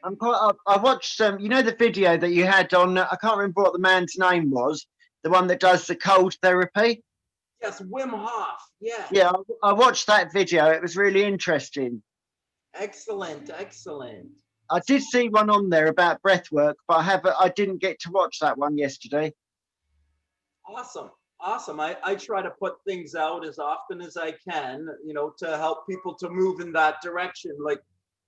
I'm quite. I watched you know, the video that you had on. I can't remember what the man's name was. The one that does the cold therapy. Yes, Wim Hof. Yeah. Yeah, I watched that video. It was really interesting. Excellent, excellent. I did see one on there about breath work, but I didn't get to watch that one yesterday. Awesome. Awesome. I try to put things out as often as I can, to help people to move in that direction, like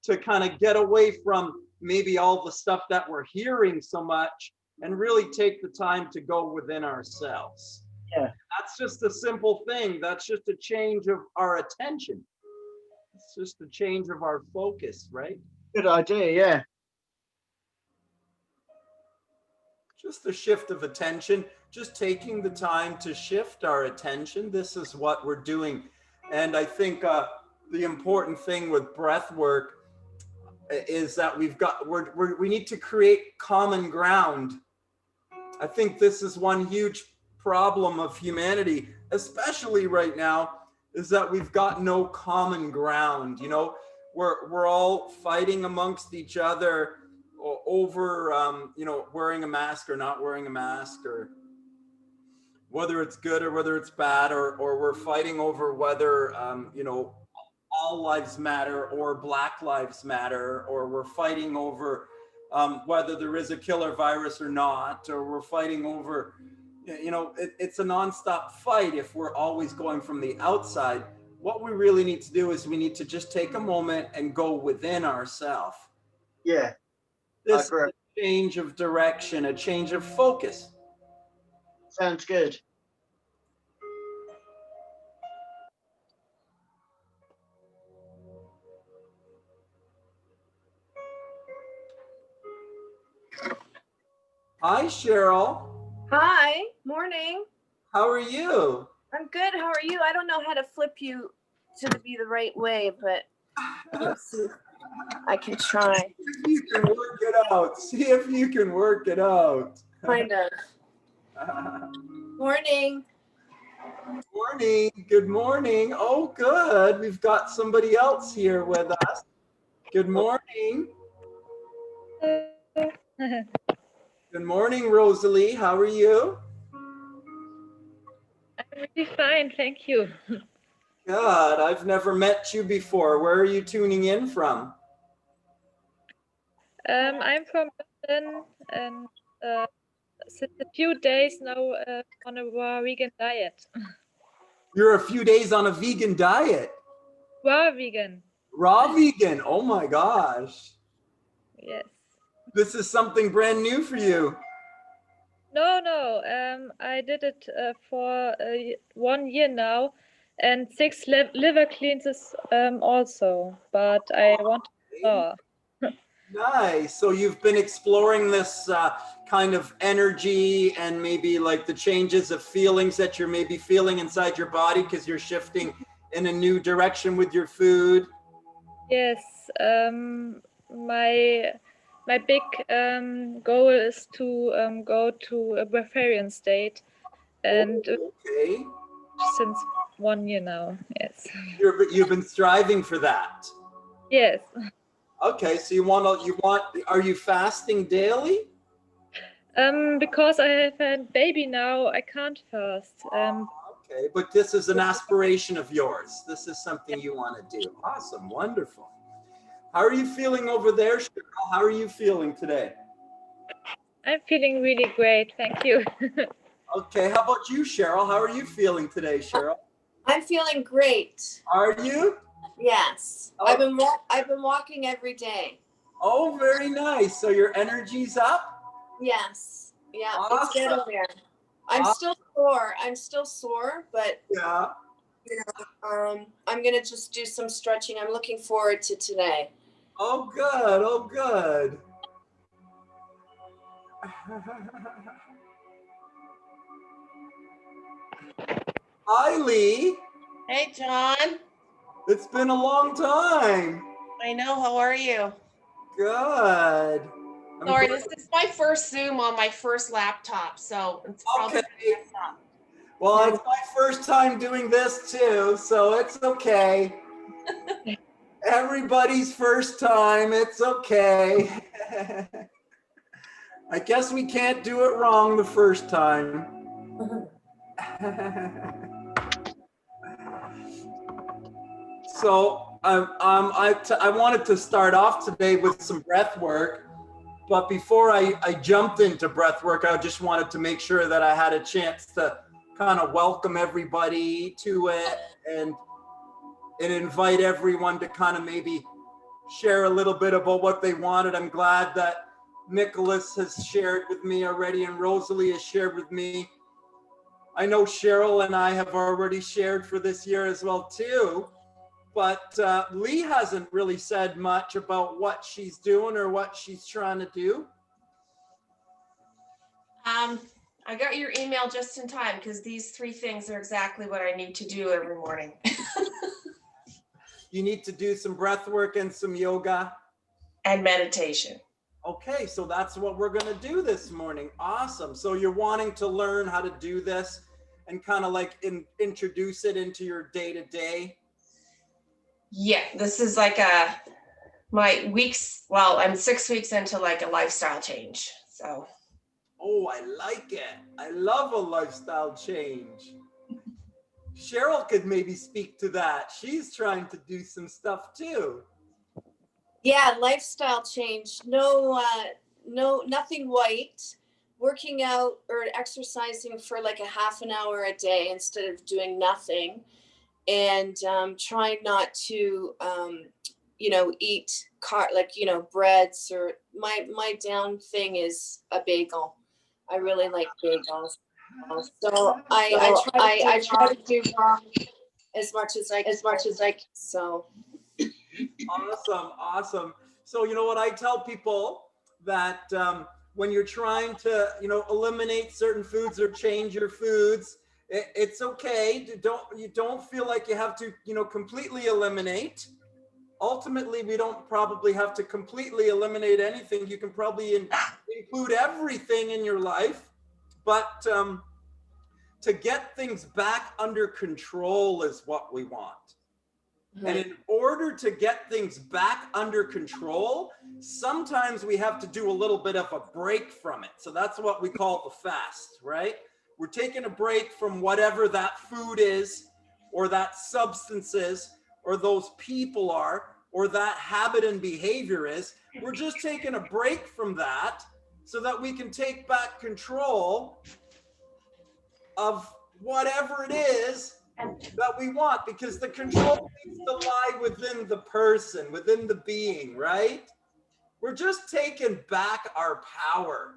to kind of get away from maybe all the stuff that we're hearing so much and really take the time to go within ourselves. Yeah. That's just a simple thing. That's just a change of our attention. It's just a change of our focus, right? Good idea. Yeah. Just a shift of attention, just taking the time to shift our attention. This is what we're doing. And I think the important thing with breath work is that we need to create common ground. I think this is one huge problem of humanity, especially right now, is that we've got no common ground. We're all fighting amongst each other over wearing a mask or not wearing a mask, or whether it's good or whether it's bad, or we're fighting over whether all lives matter or Black Lives Matter, or we're fighting over whether there is a killer virus or not, or we're fighting over, it's a nonstop fight if we're always going from the outside. What we really need to do is we need to just take a moment and go within ourselves. Yeah. This is a change of direction, a change of focus. Sounds good. Hi, Cheryl. Hi, morning. How are you? I'm good. How are you? I don't know how to flip you to be the right way, but let's see. I can try. See if you can work it out. See if you can work it out. Kind of. Morning. Morning. Good morning. Oh, good. We've got somebody else here with us. Good morning. Good morning, Rosalie. How are you? I'm really fine, thank you. Good. I've never met you before. Where are you tuning in from? I'm from Berlin, and since a few days now on a raw vegan diet. You're a few days on a vegan diet. Raw vegan. Raw vegan. Oh my gosh. Yes. This is something brand new for you. No. I did it for 1 year now, and 6 liver cleanses also. But I want more. Nice. So you've been exploring this kind of energy and maybe like the changes of feelings that you're maybe feeling inside your body because you're shifting in a new direction with your food. Yes. My big goal is to go to a breatharian state, and okay. Since 1 year now, yes. You've been striving for that. Yes. Okay, so are you fasting daily? Because I have a baby now, I can't fast. Okay, but this is an aspiration of yours. This is something you want to do. Awesome, wonderful. How are you feeling over there, Cheryl? How are you feeling today? I'm feeling really great, thank you. Okay, how about you, Cheryl? How are you feeling today, Cheryl? I'm feeling great. Are you? Yes. Oh. I've been walking every day. Oh, very nice. So your energy's up? Yes. Yeah, awesome. It's getting there. I'm still sore. But yeah. I'm gonna just do some stretching. I'm looking forward to today. Oh, good. Oh, good. Hi, Lee. Hey, John. It's been a long time. I know. How are you? Good. Sorry, this is my first Zoom on my first laptop, so it's probably messed up. Well, it's my first time doing this too, so it's okay. Everybody's first time. It's okay. I guess we can't do it wrong the first time. So I wanted to start off today with some breath work. But before I jumped into breath work, I just wanted to make sure that I had a chance to kind of welcome everybody to it and invite everyone to kind of maybe share a little bit about what they wanted. I'm glad that Nicholas has shared with me already and Rosalie has shared with me. I know Cheryl and I have already shared for this year as well too. But Lee hasn't really said much about what she's doing or what she's trying to do. I got your email just in time because these 3 things are exactly what I need to do every morning. You need to do some breath work and some yoga. And meditation. Okay, so that's what we're going to do this morning. Awesome. So you're wanting to learn how to do this and kind of like introduce it into your day-to-day. Yeah, this is like my weeks. Well, I'm 6 weeks into like a lifestyle change. So. Oh, I like it. I love a lifestyle change. Cheryl could maybe speak to that. She's trying to do some stuff too. Yeah, lifestyle change. No, nothing white. Working out or exercising for like a half an hour a day instead of doing nothing, and trying not to, eat breads or my down thing is a bagel. I really like bagels. So I try to do as much as I can. So. Awesome. So you know what I tell people that when you're trying to, eliminate certain foods or change your foods, it's okay. You don't feel like you have to, completely eliminate. Ultimately, we don't probably have to completely eliminate anything. You can probably include everything in your life, but to get things back under control is what we want. And in order to get things back under control, sometimes we have to do a little bit of a break from it. So that's what we call the fast, right? We're taking a break from whatever that food is, or that substance is, or those people are, or that habit and behavior is. We're just taking a break from that so that we can take back control of whatever it is that we want, because the control needs to lie within the person, within the being, right? We're just taking back our power.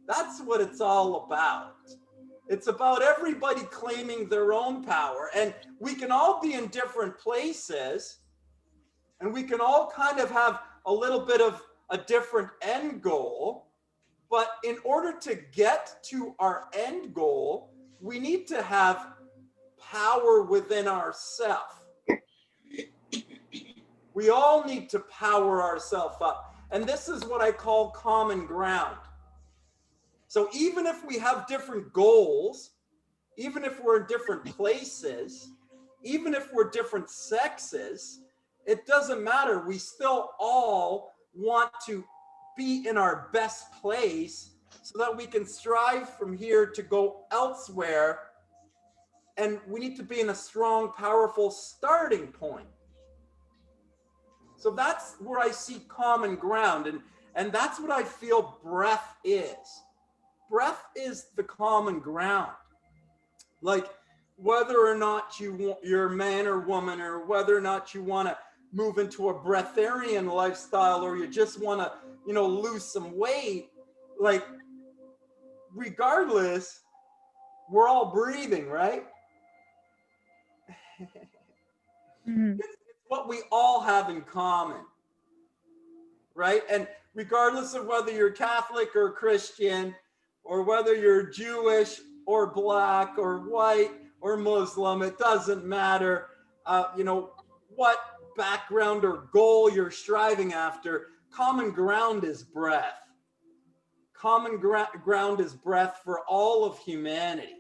That's what it's all about. It's about everybody claiming their own power, and we can all be in different places, and we can all kind of have a little bit of a different end goal, but in order to get to our end goal, we need to have power within ourselves. We all need to power ourselves up. And this is what I call common ground. So even if we have different goals, even if we're in different places, even if we're different sexes, it doesn't matter. We still all want to be in our best place so that we can strive from here to go elsewhere. And we need to be in a strong, powerful starting point. So that's where I see common ground. And that's what I feel breath is. Breath is the common ground. Like whether or not you're a man or woman, or whether or not you want to move into a breatharian lifestyle, or you just want to, lose some weight, like regardless, we're all breathing, right? It's what we all have in common, right? And regardless of whether you're Catholic or Christian, or whether you're Jewish or Black or white or Muslim, it doesn't matter, what background or goal you're striving after. Common ground is breath. Common ground is breath for all of humanity.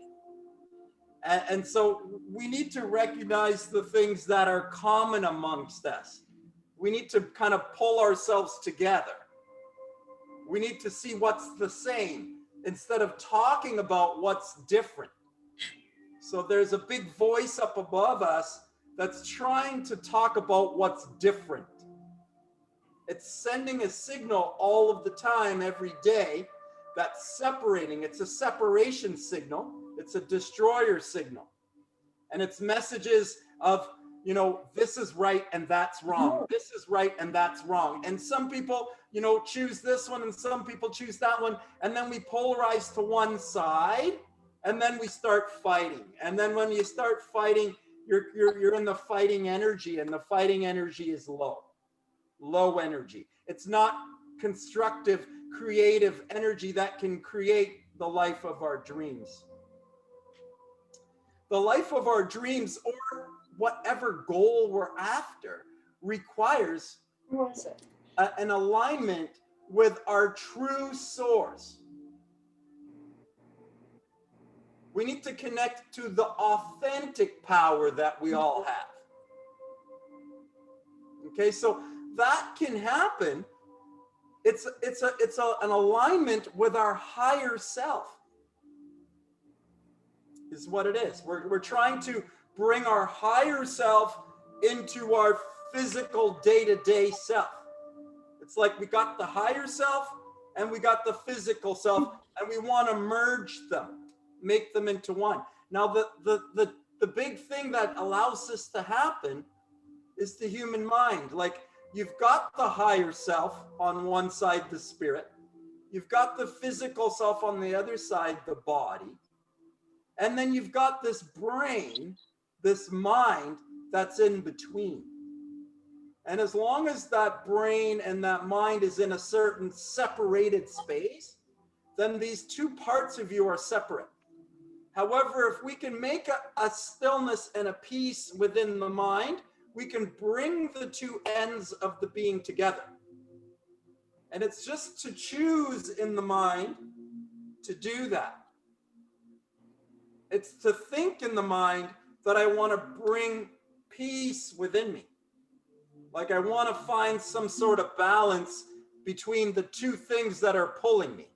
And so we need to recognize the things that are common amongst us. we need to kind of pull ourselves together. We need to see what's the same instead of talking about what's different. So there's a big voice up above us that's trying to talk about what's different. It's sending a signal all of the time, every day, that's separating. It's a separation signal. It's a destroyer signal. And it's messages of, you know, this is right and that's wrong. This is right and that's wrong. And some people, you know, choose this one and some people choose that one. And then we polarize to one side and then we start fighting. And then when you start fighting, you're in the fighting energy, and the fighting energy is low energy. It's not constructive, creative energy that can create the life of our dreams. The life of our dreams, or whatever goal we're after, requires an alignment with our true source. We need to connect to the authentic power that we all have. Okay, so that can happen. It's an alignment with our higher self, is what it is. We're trying to bring our higher self into our physical day-to-day self. It's like we got the higher self and we got the physical self, and we want to merge them, make them into one. Now, the big thing that allows this to happen is the human mind. Like, you've got the higher self on one side, the spirit. You've got the physical self on the other side, the body. And then you've got this brain, this mind that's in between. And as long as that brain and that mind is in a certain separated space, then these two parts of you are separate. However, if we can make a stillness and a peace within the mind, we can bring the two ends of the being together. And it's just to choose in the mind to do that. It's to think in the mind that I want to bring peace within me. Like, I want to find some sort of balance between the two things that are pulling me.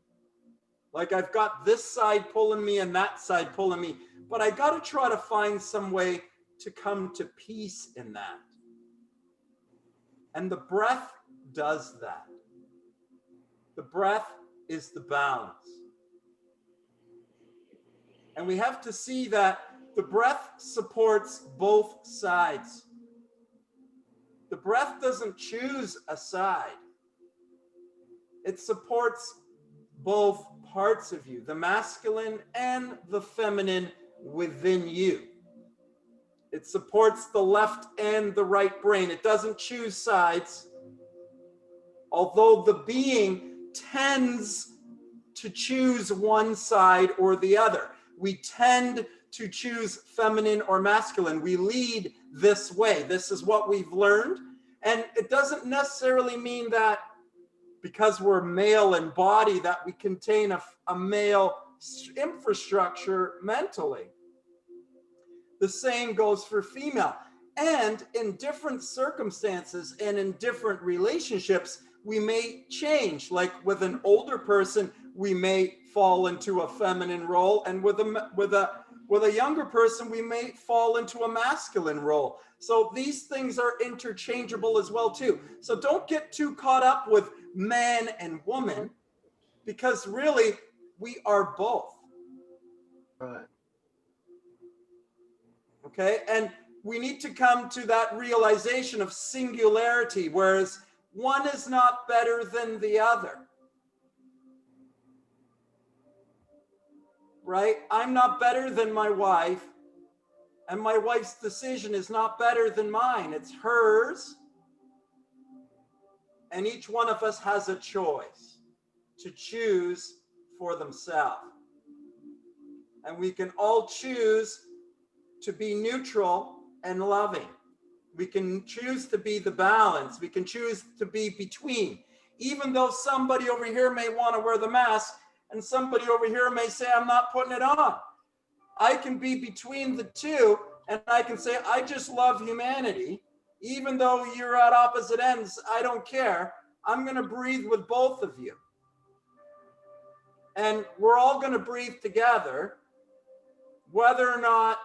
Like, I've got this side pulling me and that side pulling me, but I got to try to find some way to come to peace in that. And the breath does that. The breath is the balance. And we have to see that the breath supports both sides. The breath doesn't choose a side. It supports both parts of you, the masculine and the feminine within you. It supports the left and the right brain. It doesn't choose sides. Although the being tends to choose one side or the other. We tend to choose feminine or masculine. We lead this way. This is what we've learned. And it doesn't necessarily mean that because we're male in body that we contain a male infrastructure mentally. The same goes for female. And in different circumstances and in different relationships, we may change. Like with an older person, we may fall into a feminine role, and with a younger person, we may fall into a masculine role. So these things are interchangeable as well too. So don't get too caught up with man and woman, because really we are both. Right. Okay, and we need to come to that realization of singularity, whereas one is not better than the other. Right? I'm not better than my wife, and my wife's decision is not better than mine. It's hers. And each one of us has a choice to choose for themselves. And we can all choose to be neutral and loving. We can choose to be the balance. We can choose to be between. Even though somebody over here may want to wear the mask, and somebody over here may say, I'm not putting it on. I can be between the two, and I can say, I just love humanity, Even though you're at opposite ends, I don't care. I'm going to breathe with both of you. And we're all going to breathe together, whether or not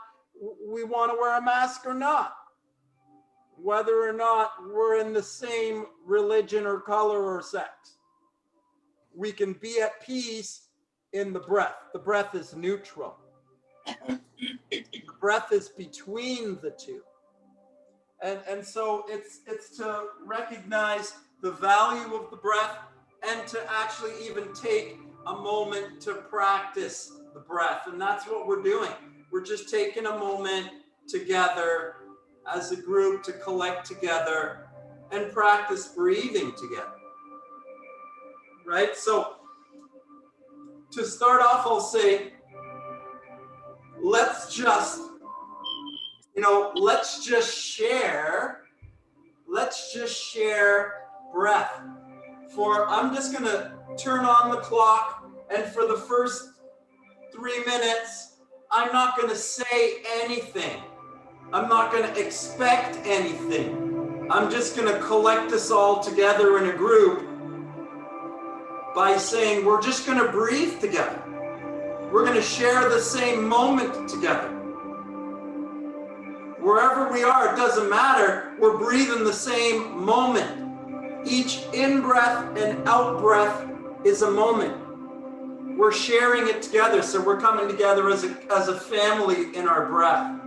we want to wear a mask or not, whether or not we're in the same religion or color or sex. We can be at peace in the breath. The breath is neutral. The breath is between the two. And so it's to recognize the value of the breath and to actually even take a moment to practice the breath. And that's what we're doing. We're just taking a moment together as a group to collect together and practice breathing together. Right? So to start off, I'll say, let's just share breath. I'm just going to turn on the clock, and for the first 3 minutes, I'm not going to say anything. I'm not going to expect anything. I'm just going to collect us all together in a group by saying we're just going to breathe together. We're going to share the same moment together. Wherever we are, it doesn't matter. We're breathing the same moment. Each in-breath and out-breath is a moment. We're sharing it together, so we're coming together as a family in our breath.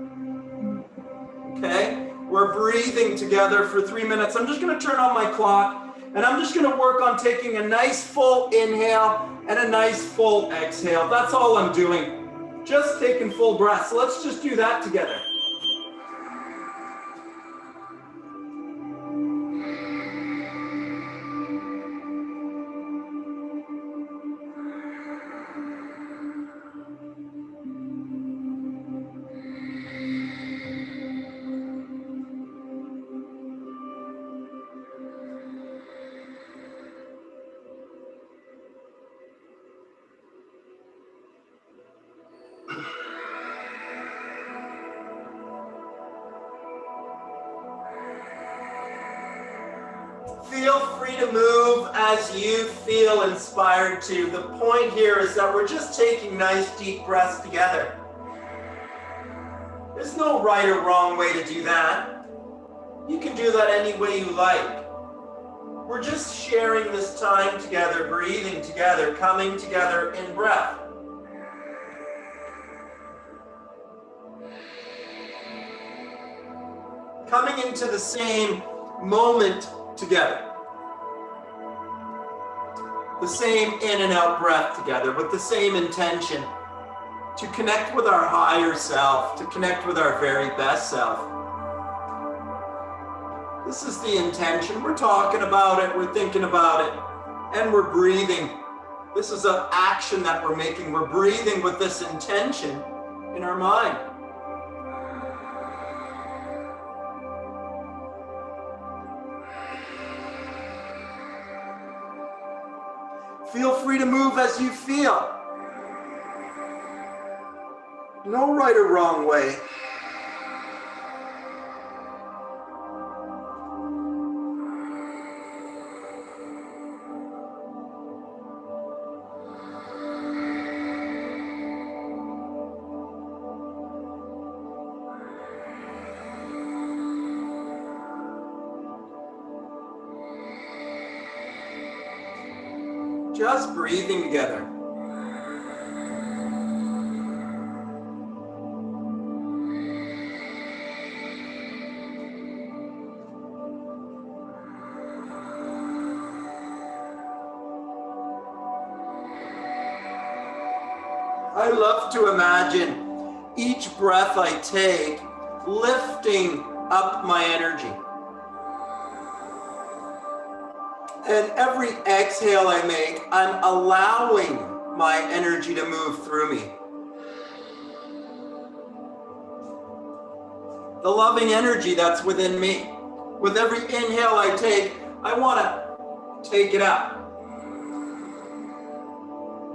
Okay? We're breathing together for 3 minutes. I'm just going to turn on my clock, and I'm just going to work on taking a nice full inhale and a nice full exhale. That's all I'm doing. Just taking full breaths. So let's just do that together. Feel free to move as you feel inspired to. The point here is that we're just taking nice deep breaths together. There's no right or wrong way to do that. You can do that any way you like. We're just sharing this time together, breathing together, coming together in breath. Coming into the same moment together. The same in and out breath together with the same intention to connect with our higher self, to connect with our very best self. This is the intention. We're talking about it, we're thinking about it, and we're breathing. This is an action that we're making. We're breathing with this intention in our mind. Feel free to move as you feel. No right or wrong way. Just breathing together. I love to imagine each breath I take lifting up my energy. And every exhale I make, I'm allowing my energy to move through me. The loving energy that's within me. With every inhale I take, I want to take it up.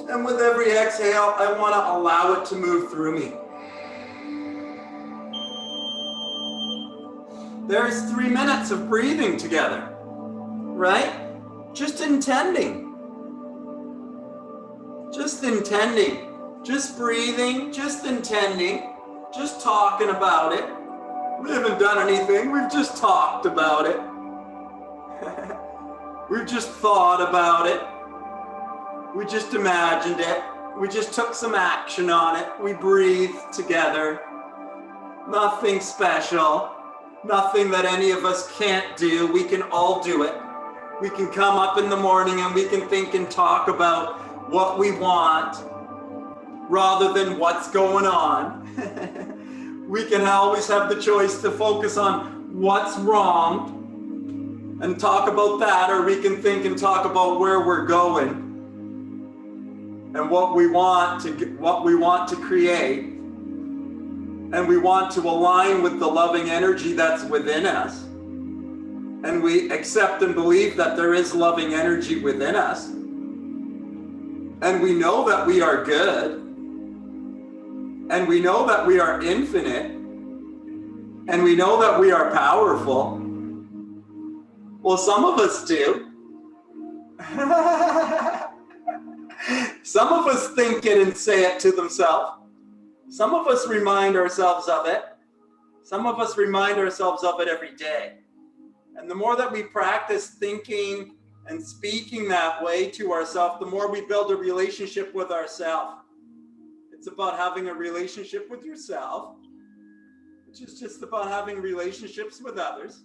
And with every exhale, I want to allow it to move through me. there's 3 minutes of breathing together, right? Just intending, just breathing, just intending, just talking about it. We haven't done anything, we've just talked about it. We've just thought about it. We just imagined it. We just took some action on it. We breathed together. Nothing special, nothing that any of us can't do. We can all do it. We can come up in the morning and we can think and talk about what we want rather than what's going on. We can always have the choice to focus on what's wrong and talk about that, or we can think and talk about where we're going and what we want to create. And we want to align with the loving energy that's within us. And we accept and believe that there is loving energy within us. And we know that we are good. And we know that we are infinite. And we know that we are powerful. Well, some of us do. Some of us think it and say it to themselves. Some of us remind ourselves of it. Some of us remind ourselves of it every day. And the more that we practice thinking and speaking that way to ourselves, the more we build a relationship with ourselves. It's about having a relationship with yourself, which is just about having relationships with others.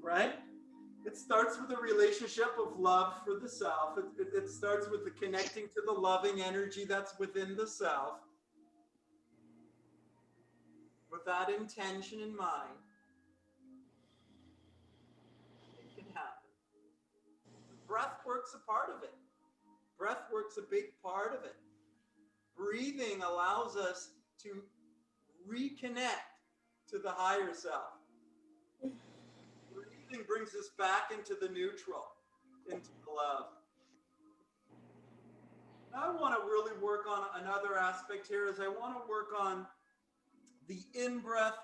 Right? It starts with a relationship of love for the self. It starts with the connecting to the loving energy that's within the self. With that intention in mind, it can happen. Breath work's a part of it. Breath work's a big part of it. Breathing allows us to reconnect to the higher self. Breathing brings us back into the neutral, into the love. I want to really work on another aspect here, is I want to work on the in-breath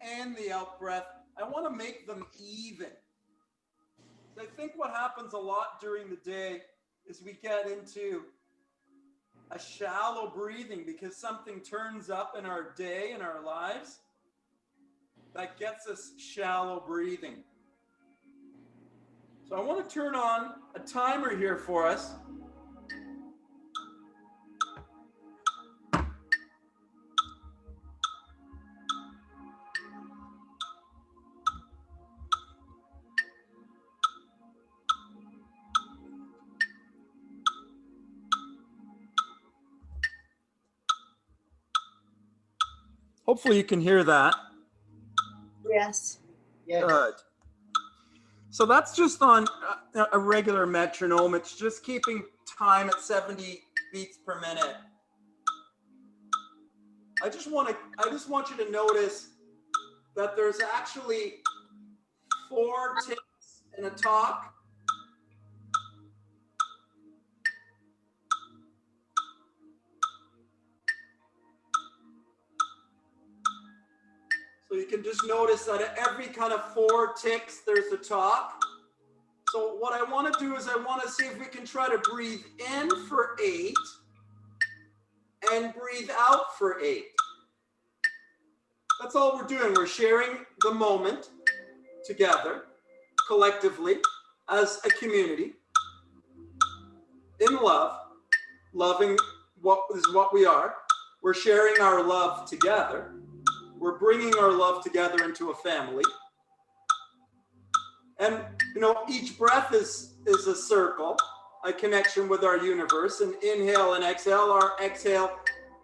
and the out-breath. I want to make them even. I think what happens a lot during the day is we get into a shallow breathing because something turns up in our day, in our lives, that gets us shallow breathing. So I want to turn on a timer here for us. Hopefully you can hear that. Yes. Yes. Good. So that's just on a regular metronome. It's just keeping time at 70 beats per minute. I just want you to notice that there's actually 4 ticks in a talk. So you can just notice that at every kind of 4 ticks, there's a talk. So what I want to do is I want to see if we can try to breathe in for 8 and breathe out for 8. That's all we're doing. We're sharing the moment together, collectively, as a community, in love, loving what is what we are. We're sharing our love together. We're bringing our love together into a family. And, you know, each breath is a circle, a connection with our universe. And inhale and exhale, our exhale,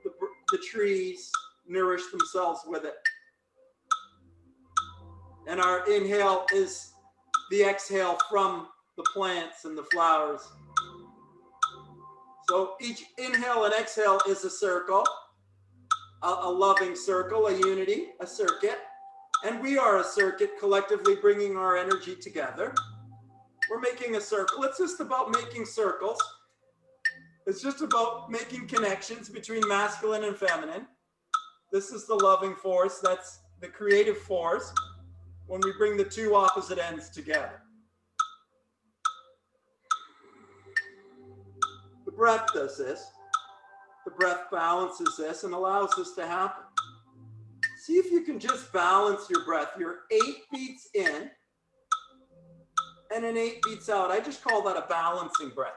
the trees nourish themselves with it. And our inhale is the exhale from the plants and the flowers. So each inhale and exhale is a circle. A loving circle, a unity, a circuit. And we are a circuit, collectively bringing our energy together. We're making a circle. It's just about making circles. It's just about making connections between masculine and feminine. This is the loving force. That's the creative force when we bring the two opposite ends together. The breath does this. The breath balances this and allows this to happen. See if you can just balance your breath. You're 8 beats in and an 8 beats out. I just call that a balancing breath.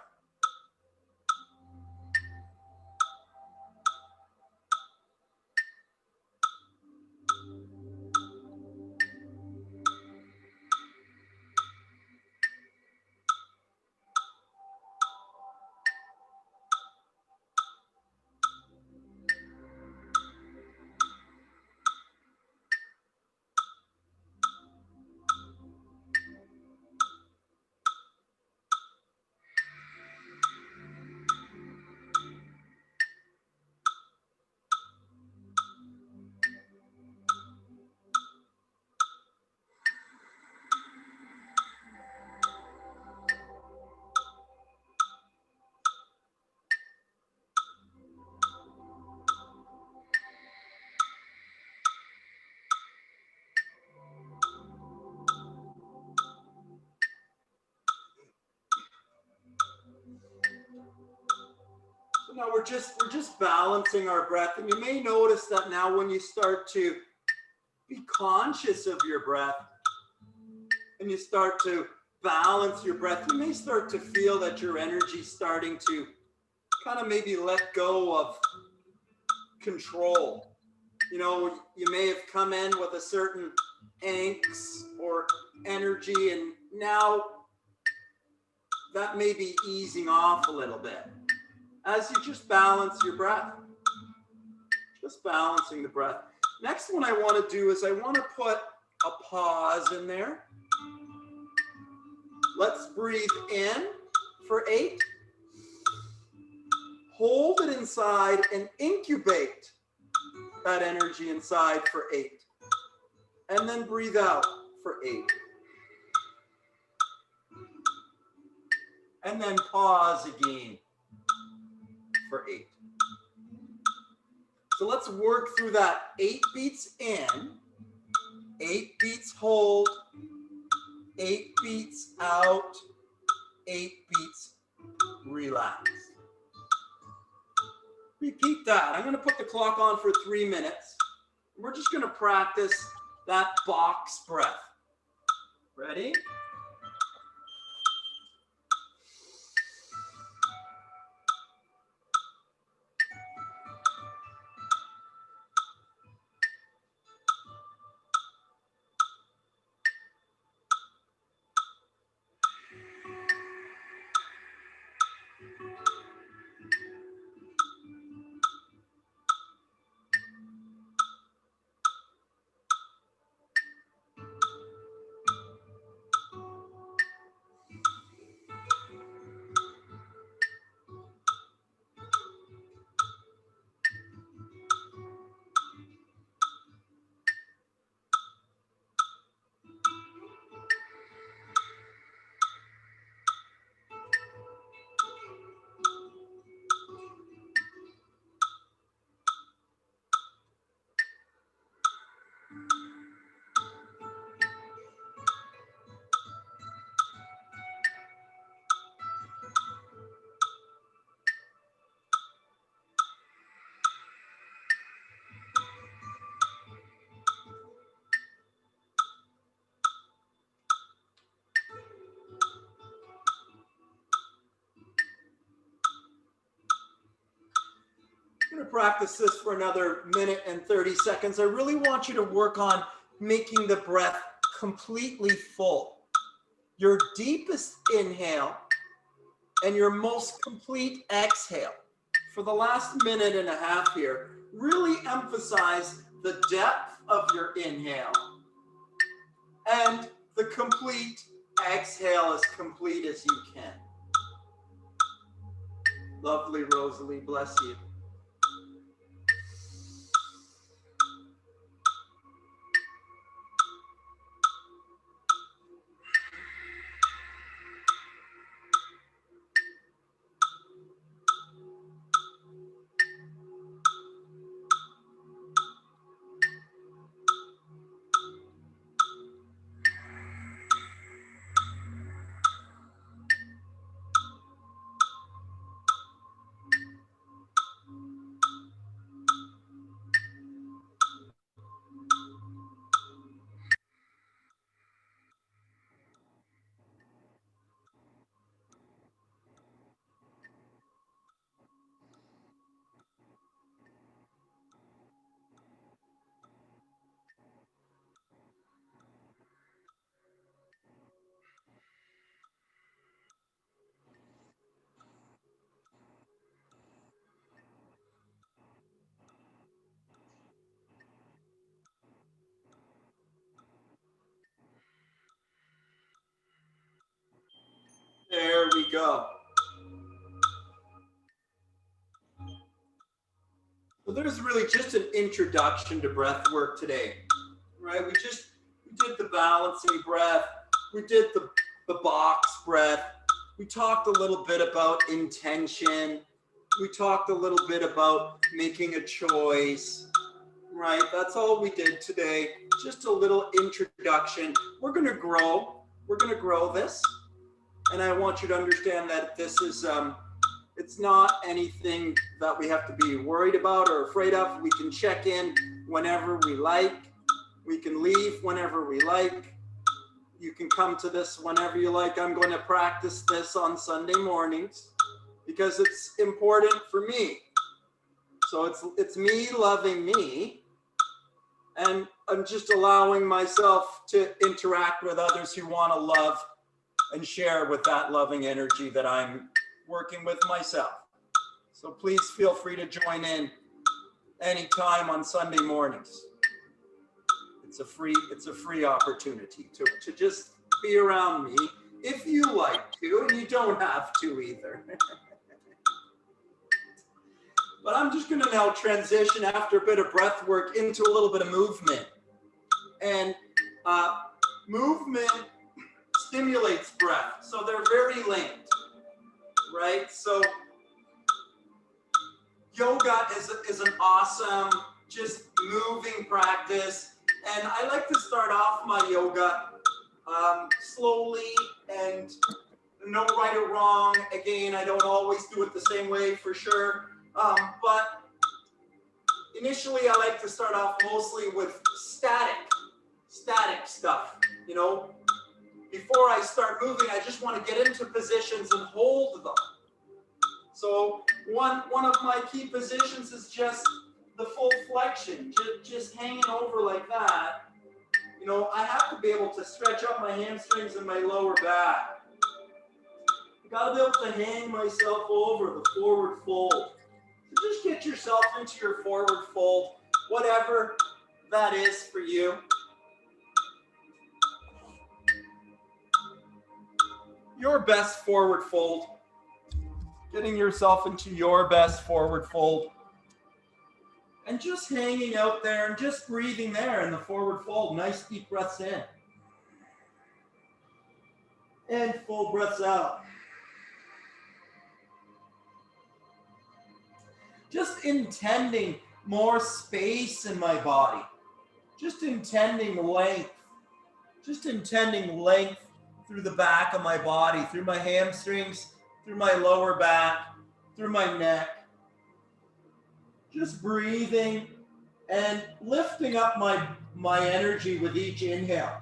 So now we're just balancing our breath, and you may notice that now when you start to be conscious of your breath and you start to balance your breath, you may start to feel that your energy starting to kind of maybe let go of control. You know, you may have come in with a certain angst or energy, and now that may be easing off a little bit as you just balance your breath. Just balancing the breath. Next one I want to do is I want to put a pause in there. Let's breathe in for 8. Hold it inside and incubate that energy inside for 8. And then breathe out for 8. And then pause again for 8. So let's work through that. 8 beats in, 8 beats hold, 8 beats out, 8 beats relax. Repeat that. I'm going to put the clock on for 3 minutes. We're just going to practice that box breath. Ready? I'm going to practice this for another minute and 30 seconds. I really want you to work on making the breath completely full. Your deepest inhale and your most complete exhale. For the last minute and a half here, really emphasize the depth of your inhale and the complete exhale, as complete as you can. Lovely, Rosalie, bless you. go. So there's really just an introduction to breath work today, right? We did the balancing breath. We did the box breath. We talked a little bit about intention. We talked a little bit about making a choice, right? That's all we did today. Just a little introduction. We're going to grow. We're going to grow this. And I want you to understand that this is, it's not anything that we have to be worried about or afraid of. We can check in whenever we like. We can leave whenever we like. You can come to this whenever you like. I'm going to practice this on Sunday mornings because it's important for me. So it's me loving me, and I'm just allowing myself to interact with others who want to love and share with that loving energy that I'm working with myself. So please feel free to join in anytime on Sunday mornings. It's a free opportunity to just be around me if you like to, and you don't have to either. But I'm just going to now transition after a bit of breath work into a little bit of movement. And movement stimulates breath. So they're very linked, right? So yoga is an awesome, just moving practice. And I like to start off my yoga slowly and no right or wrong. Again, I don't always do it the same way for sure. But initially I like to start off mostly with static stuff, you know. Before I start moving, I just want to get into positions and hold them. So one of my key positions is just the full flexion, just hanging over like that. You know, I have to be able to stretch up my hamstrings and my lower back. I gotta be able to hang myself over the forward fold. So just get yourself into your forward fold, whatever that is for you. Your best forward fold. Getting yourself into your best forward fold. And just hanging out there and just breathing there in the forward fold. Nice deep breaths in. And full breaths out. Just intending more space in my body. Just intending length. Just intending length through the back of my body, through my hamstrings, through my lower back, through my neck. Just breathing and lifting up my energy with each inhale.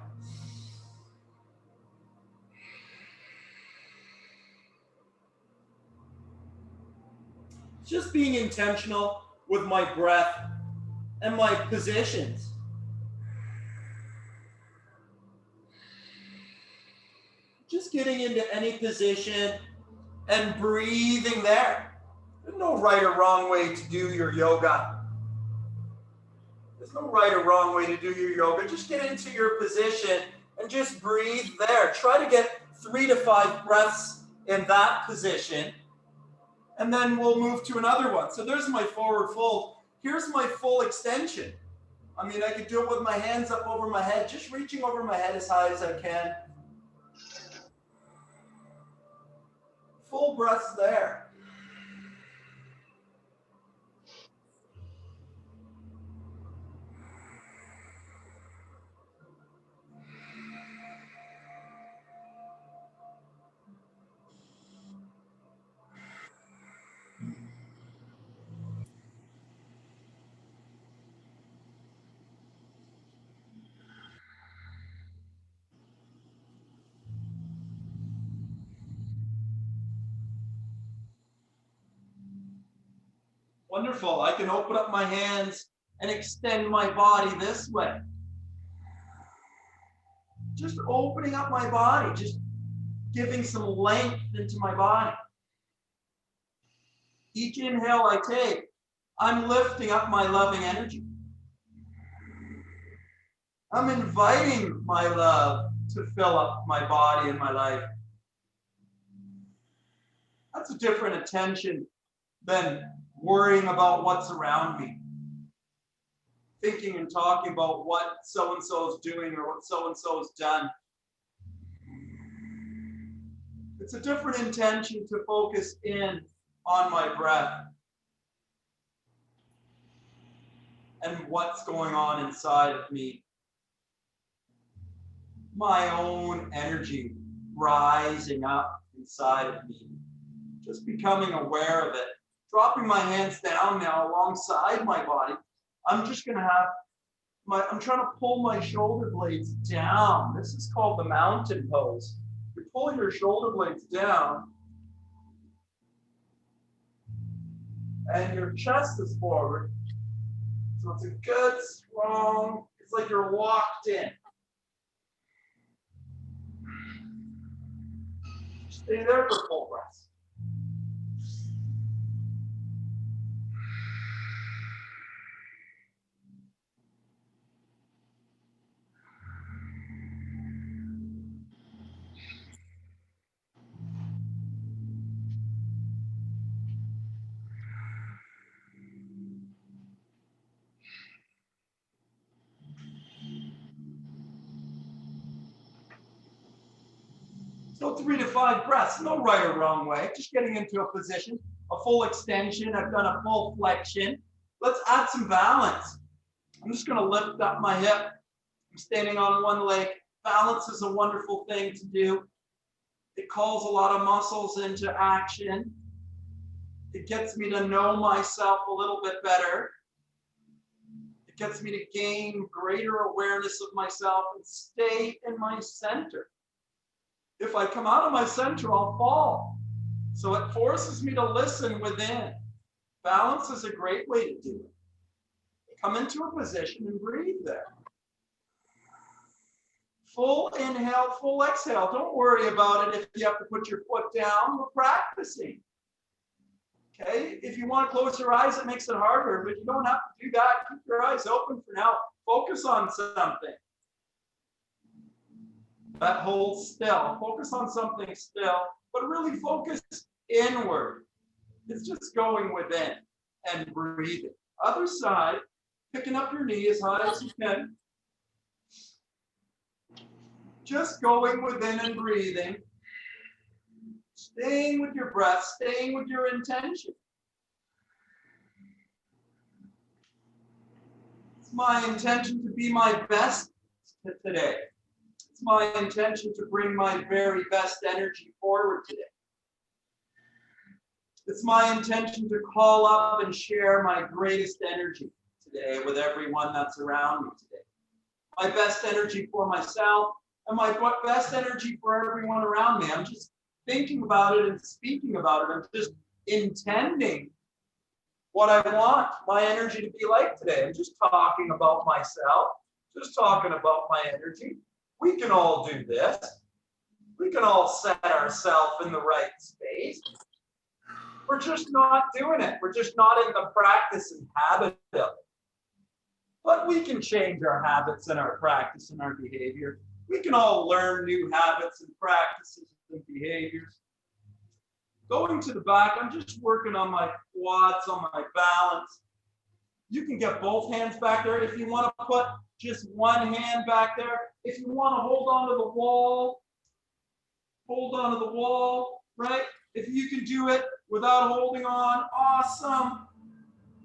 Just being intentional with my breath and my positions. Just getting into any position and breathing there. There's no right or wrong way to do your yoga. There's no right or wrong way to do your yoga. Just get into your position and just breathe there. Try to get 3 to 5 breaths in that position. And then we'll move to another one. So there's my forward fold. Here's my full extension. I mean, I could do it with my hands up over my head, just reaching over my head as high as I can. Full breaths there. Wonderful. I can open up my hands and extend my body this way. Just opening up my body, just giving some length into my body. Each inhale I take, I'm lifting up my loving energy. I'm inviting my love to fill up my body and my life. That's a different attention than worrying about what's around me. Thinking and talking about what so-and-so is doing or what so-and-so has done. It's a different intention to focus in on my breath and what's going on inside of me. My own energy rising up inside of me. Just becoming aware of it. Dropping my hands down now alongside my body. I'm just going to have I'm trying to pull my shoulder blades down. This is called the mountain pose. You're pulling your shoulder blades down and your chest is forward. So it's a good, strong, it's like you're locked in. Stay there for full breaths. So 3 to 5 breaths, no right or wrong way, just getting into a position, a full extension. I've done a full flexion. Let's add some balance. I'm just gonna lift up my hip. I'm standing on one leg. Balance is a wonderful thing to do. It calls a lot of muscles into action. It gets me to know myself a little bit better. It gets me to gain greater awareness of myself and stay in my center. If I come out of my center, I'll fall. So it forces me to listen within. Balance is a great way to do it. Come into a position and breathe there. Full inhale, full exhale. Don't worry about it if you have to put your foot down. We're practicing. Okay? If you want to close your eyes, it makes it harder, but you don't have to do that. Keep your eyes open for now. Focus on something. That hold still. Focus on something still, but really focus inward. It's just going within and breathing. Other side, picking up your knee as high as you can. Just going within and breathing. Staying with your breath, staying with your intention. It's my intention to be my best today. It's my intention to bring my very best energy forward today. It's my intention to call up and share my greatest energy today with everyone that's around me today. My best energy for myself and my best energy for everyone around me. I'm just thinking about it and speaking about it. I'm just intending what I want my energy to be like today. I'm just talking about myself, just talking about my energy. We can all do this. We can all set ourselves in the right space. We're just not doing it. We're just not in the practice and habit of it. But we can change our habits and our practice and our behavior. We can all learn new habits and practices and behaviors. Going to the back, I'm just working on my quads, on my balance. You can get both hands back there. If you want to put just one hand back there, if you want to hold on to the wall, hold on to the wall, right? If you can do it without holding on, awesome.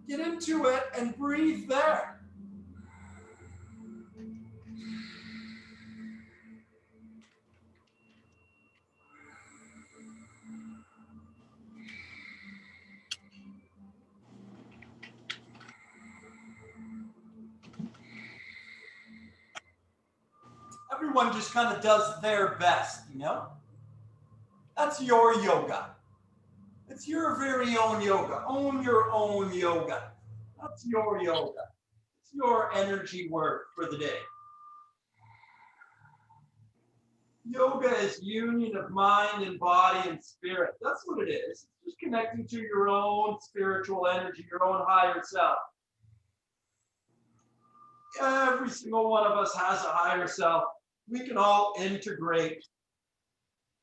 Get into it and breathe there. Everyone just kind of does their best, you know? That's your yoga. It's your very own yoga. Own your own yoga. That's your yoga. It's your energy work for the day. Yoga is union of mind and body and spirit. That's what it is. It's just connecting to your own spiritual energy, your own higher self. Every single one of us has a higher self. We can all integrate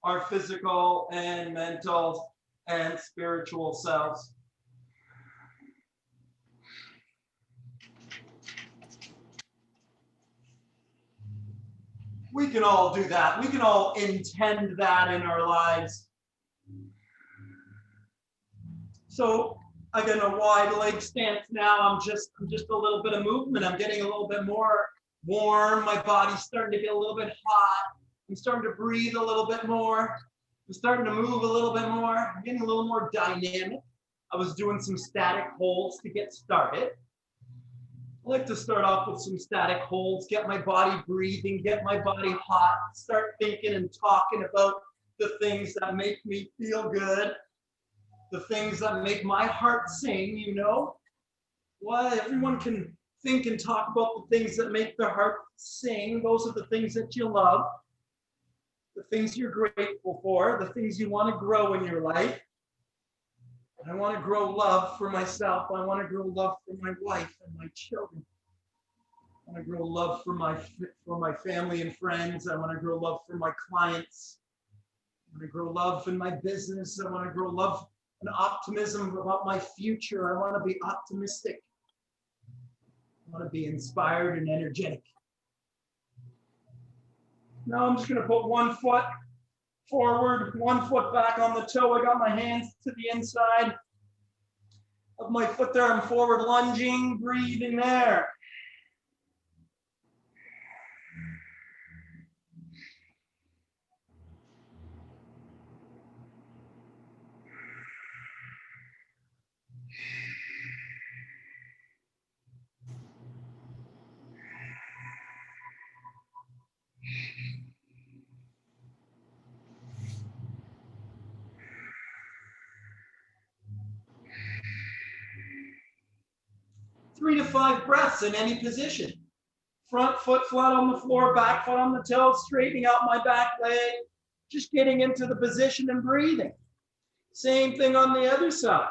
our physical and mental and spiritual selves. We can all do that. We can all intend that in our lives. So I got a wide leg stance now. I'm just a little bit of movement. I'm getting a little bit more warm. My body's starting to get a little bit hot. I'm starting to breathe a little bit more. I'm starting to move a little bit more. I'm getting a little more dynamic. I was doing some static holds to get started. I like to start off with some static holds, get my body breathing, get my body hot, start thinking and talking about the things that make me feel good, the things that make my heart sing, you know? Well, everyone can think and talk about the things that make their heart sing. Those are the things that you love, the things you're grateful for, the things you want to grow in your life. I want to grow love for myself. I want to grow love for my wife and my children. I want to grow love for my family and friends. I want to grow love for my clients. I want to grow love in my business. I want to grow love and optimism about my future. I want to be optimistic. I want to be inspired and energetic. Now I'm just going to put one foot forward, one foot back on the toe. I got my hands to the inside of my foot there. I'm forward lunging, breathing there. Three to five breaths in any position. Front foot flat on the floor, back foot on the toe, straightening out my back leg, just getting into the position and breathing. Same thing on the other side.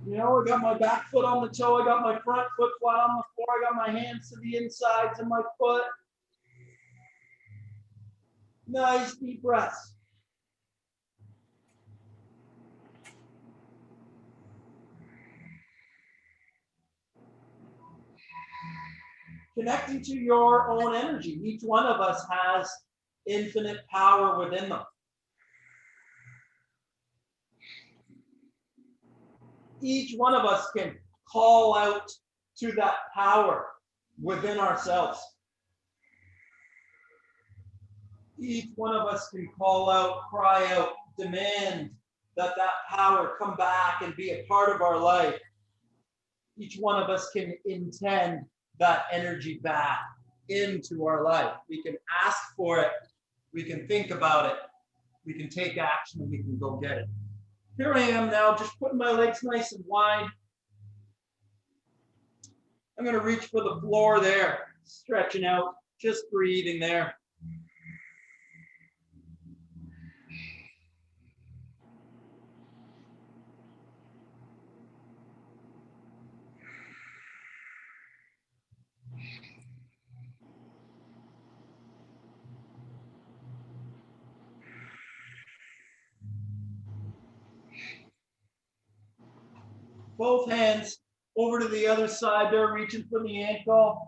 You know, I got my back foot on the toe, I got my front foot flat on the floor, I got my hands to the insides of my foot. Nice deep breaths. Connecting to your own energy. Each one of us has infinite power within them. Each one of us can call out to that power within ourselves. Each one of us can call out, cry out, demand that power come back and be a part of our life. Each one of us can intend that energy back into our life. We can ask for it. We can think about it. We can take action and we can go get it. Here I am now, just putting my legs nice and wide. I'm going to reach for the floor there, stretching out, just breathing there. Both hands over to the other side there, reaching for the ankle.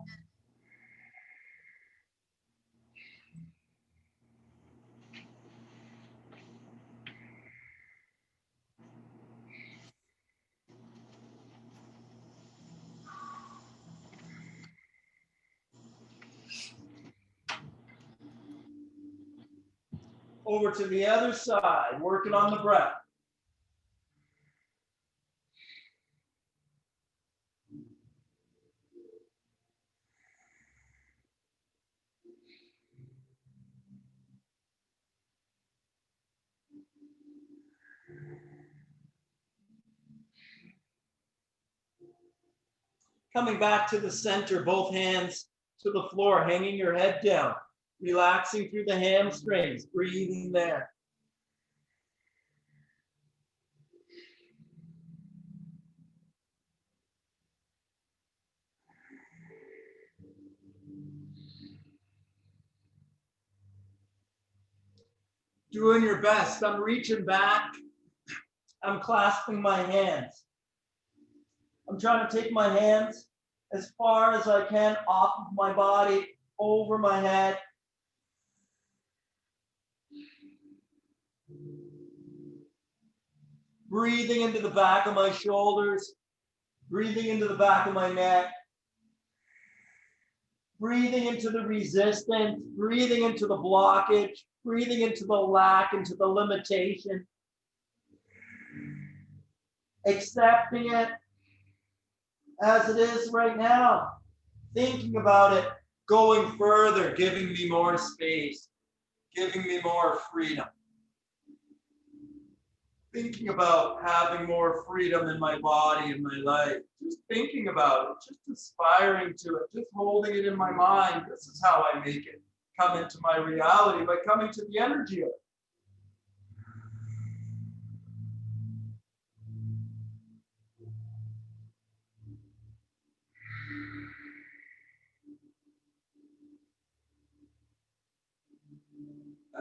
Over to the other side, working on the breath. Coming back to the center, both hands to the floor, hanging your head down, relaxing through the hamstrings, breathing there. Doing your best. I'm reaching back. I'm clasping my hands. I'm trying to take my hands as far as I can off of my body, over my head. Breathing into the back of my shoulders, breathing into the back of my neck, breathing into the resistance, breathing into the blockage, breathing into the lack, into the limitation, accepting it as it is right now, thinking about it, going further, giving me more space, giving me more freedom. Thinking about having more freedom in my body, in my life, just thinking about it, just aspiring to it, just holding it in my mind. This is how I make it come into my reality, by coming to the energy of it.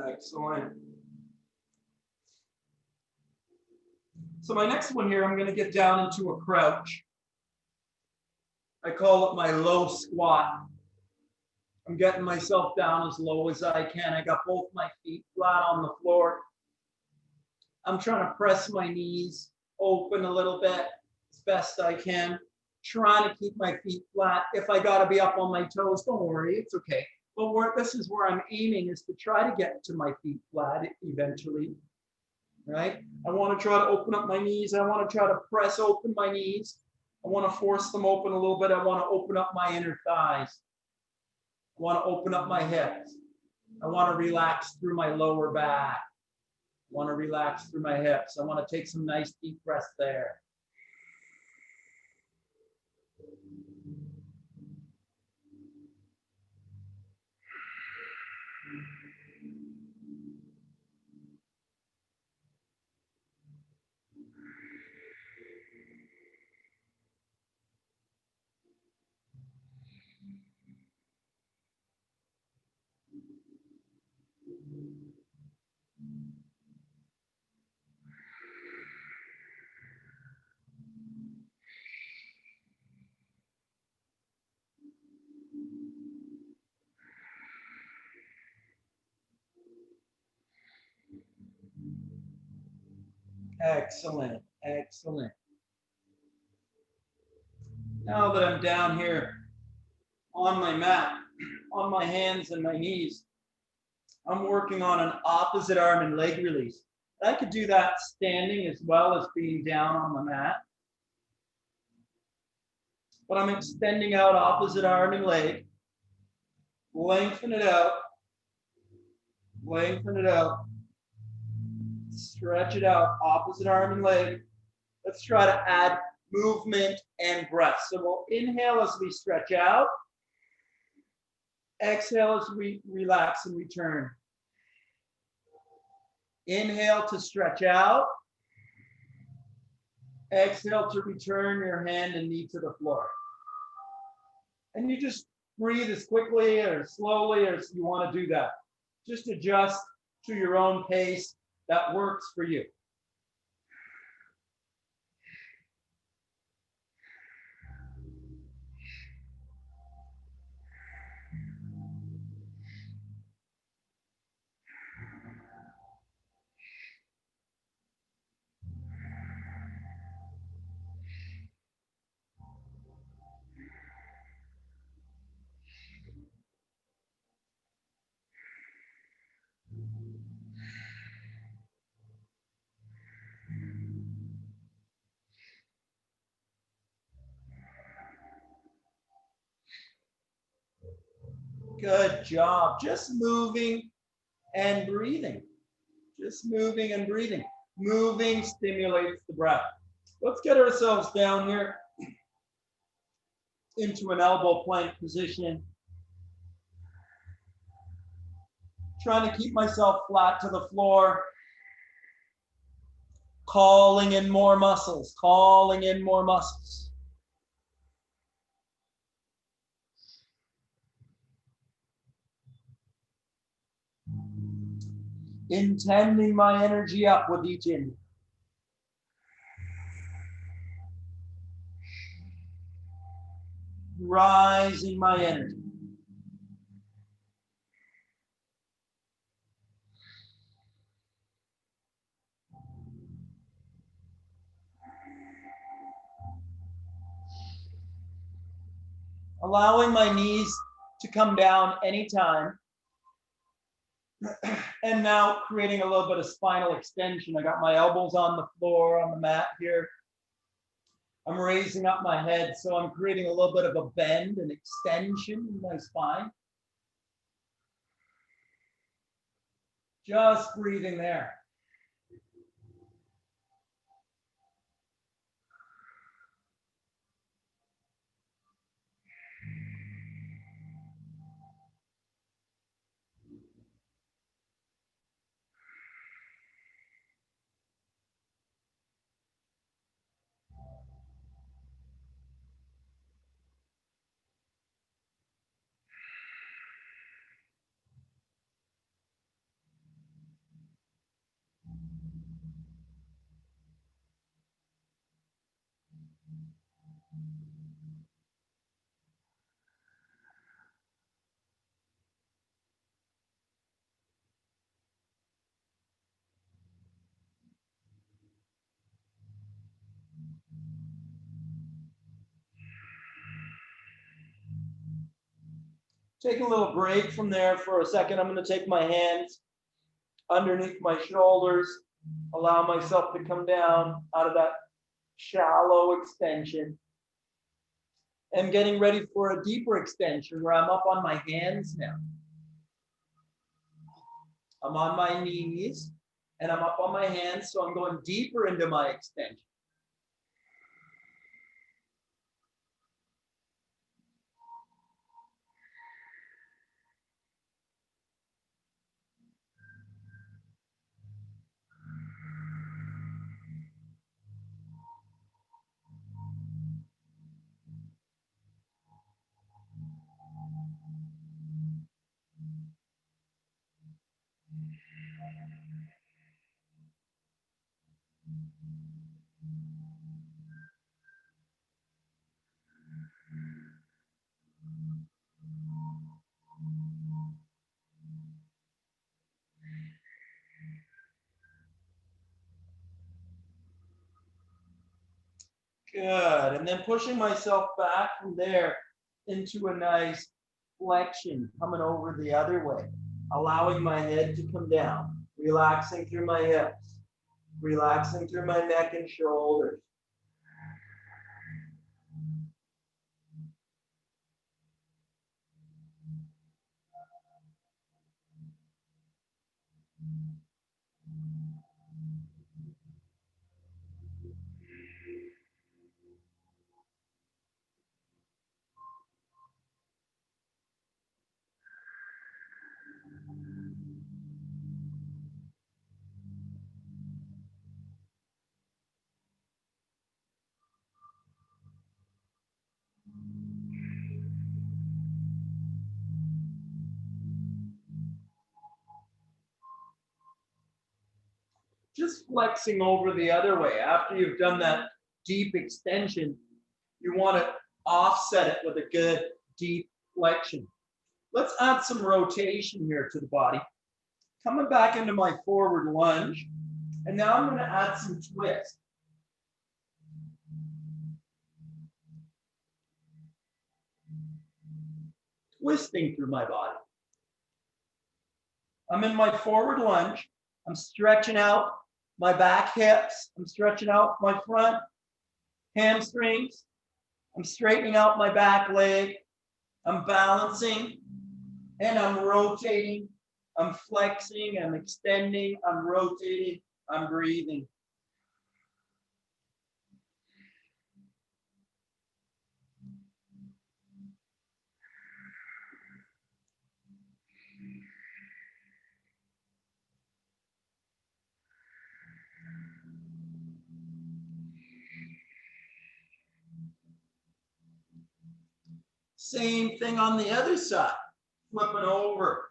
Excellent. So my next one here, I'm going to get down into a crouch. I call it my low squat. I'm getting myself down as low as I can. I got both my feet flat on the floor. I'm trying to press my knees open a little bit as best I can. Trying to keep my feet flat. If I got to be up on my toes, don't worry, it's okay. But this is where I'm aiming, is to try to get to my feet flat eventually, right? I want to try to open up my knees. I want to try to press open my knees. I want to force them open a little bit. I want to open up my inner thighs. I want to open up my hips. I want to relax through my lower back. I want to relax through my hips. I want to take some nice deep breaths there. Excellent, excellent. Now that I'm down here on my mat, on my hands and my knees, I'm working on an opposite arm and leg release. I could do that standing as well as being down on the mat. But I'm extending out opposite arm and leg. Lengthen it out. Lengthen it out. Stretch it out, opposite arm and leg. Let's try to add movement and breath. So we'll inhale as we stretch out. Exhale as we relax and return. Inhale to stretch out. Exhale to return your hand and knee to the floor. And you just breathe as quickly or slowly as you want to do that. Just adjust to your own pace that works for you. Good job. Just moving and breathing. Just moving and breathing. Moving stimulates the breath. Let's get ourselves down here into an elbow plank position. Trying to keep myself flat to the floor. Calling in more muscles. Calling in more muscles. intending my energy up with each inhale. Rising my energy. Allowing my knees to come down anytime. And now creating a little bit of spinal extension. I got my elbows on the floor, on the mat here. I'm raising up my head, so I'm creating a little bit of a bend and extension in my spine. Just breathing there. Take a little break from there for a second. I'm going to take my hands underneath my shoulders, allow myself to come down out of that shallow extension. And getting ready for a deeper extension where I'm up on my hands now. I'm on my knees and I'm up on my hands, so I'm going deeper into my extension. Good, and then pushing myself back from there into a nice flexion, coming over the other way, allowing my head to come down, relaxing through my hips, relaxing through my neck and shoulders. Just flexing over the other way. After you've done that deep extension, you want to offset it with a good deep flexion. Let's add some rotation here to the body. Coming back into my forward lunge. And now I'm going to add some twist. Twisting through my body. I'm in my forward lunge. I'm stretching out my back hips. I'm stretching out my front hamstrings. I'm straightening out my back leg. I'm balancing and I'm rotating. I'm flexing, I'm extending, I'm rotating, I'm breathing. Same thing on the other side, flipping over.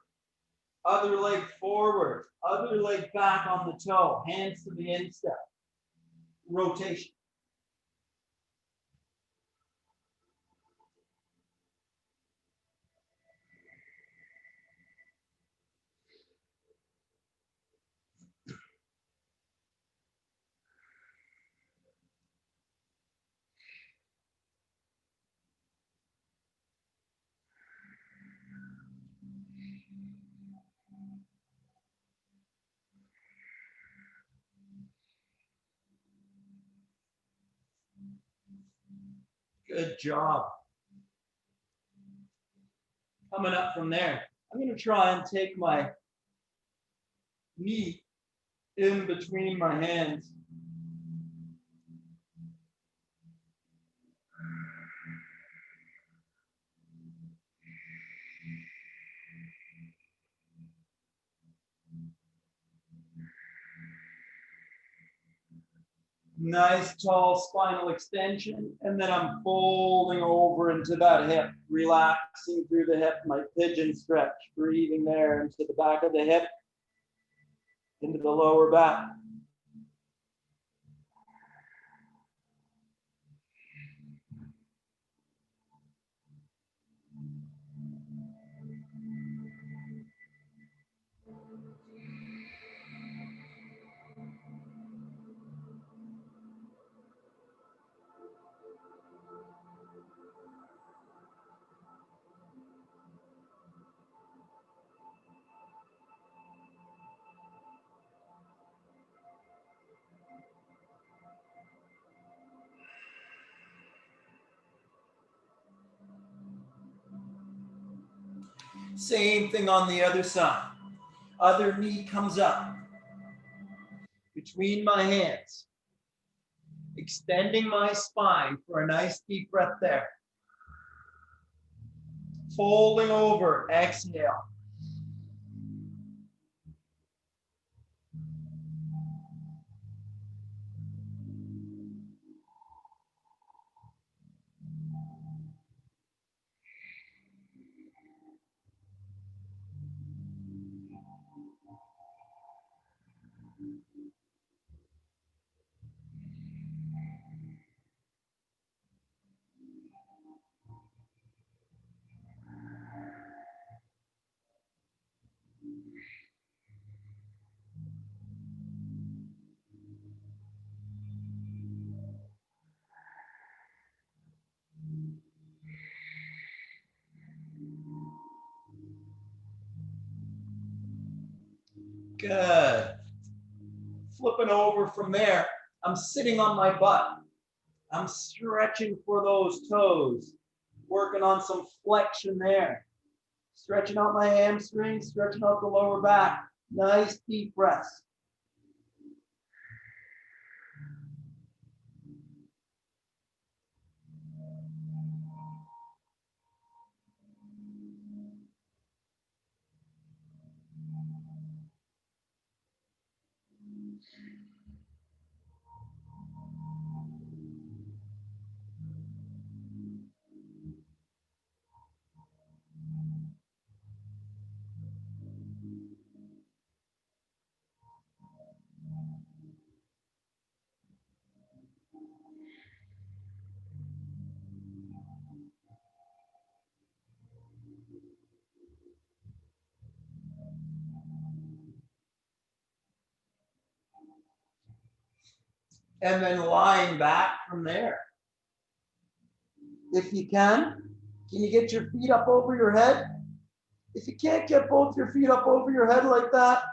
Other leg forward, other leg back on the toe, hands to the instep. Rotation. Good job. Coming up from there, I'm going to try and take my knee in between my hands. Nice tall spinal extension, and then I'm folding over into that hip, relaxing through the hip, my pigeon stretch, breathing there into the back of the hip, into the lower back. Same thing on the other side. Other knee comes up between my hands, extending my spine for a nice deep breath there. Folding over, exhale. Good. Flipping over from there, I'm sitting on my butt. I'm stretching for those toes, working on some flexion there. Stretching out my hamstrings, stretching out the lower back. Nice deep breaths. And then lying back from there. If you can you get your feet up over your head? If you can't get both your feet up over your head like that,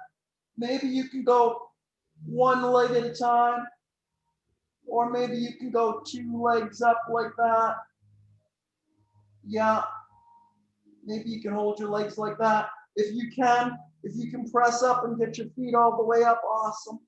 maybe you can go one leg at a time, or maybe you can go two legs up like that. Yeah, maybe you can hold your legs like that. If you can press up and get your feet all the way up, awesome.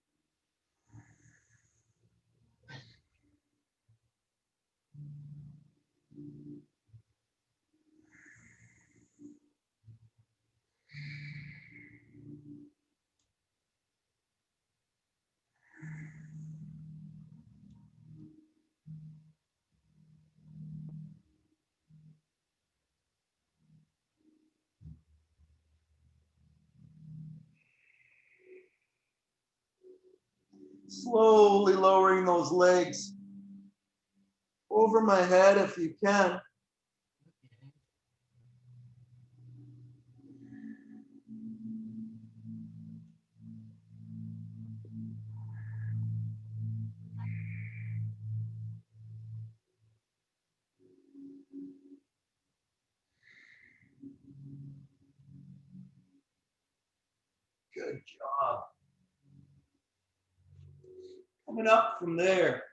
Slowly lowering those legs over my head if you can. Good job. Coming up from there,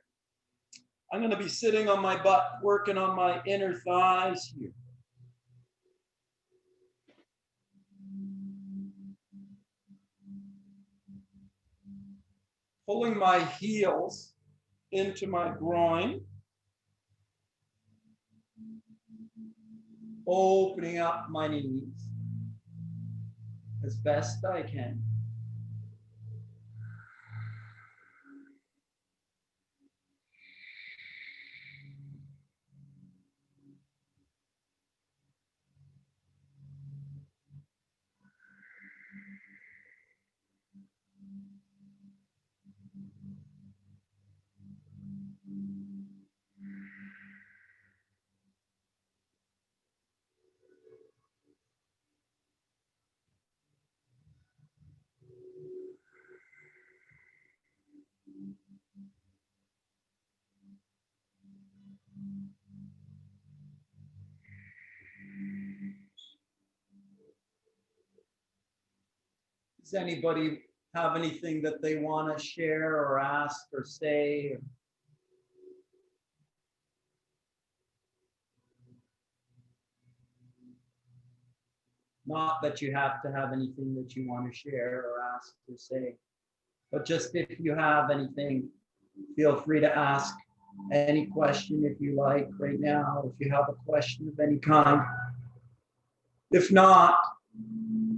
I'm going to be sitting on my butt, working on my inner thighs here. Pulling my heels into my groin. Opening up my knees as best I can. Does anybody have anything that they want to share or ask or say? Not that you have to have anything that you want to share or ask or say, but just if you have anything, feel free to ask any question if you like right now, if you have a question of any kind. If not,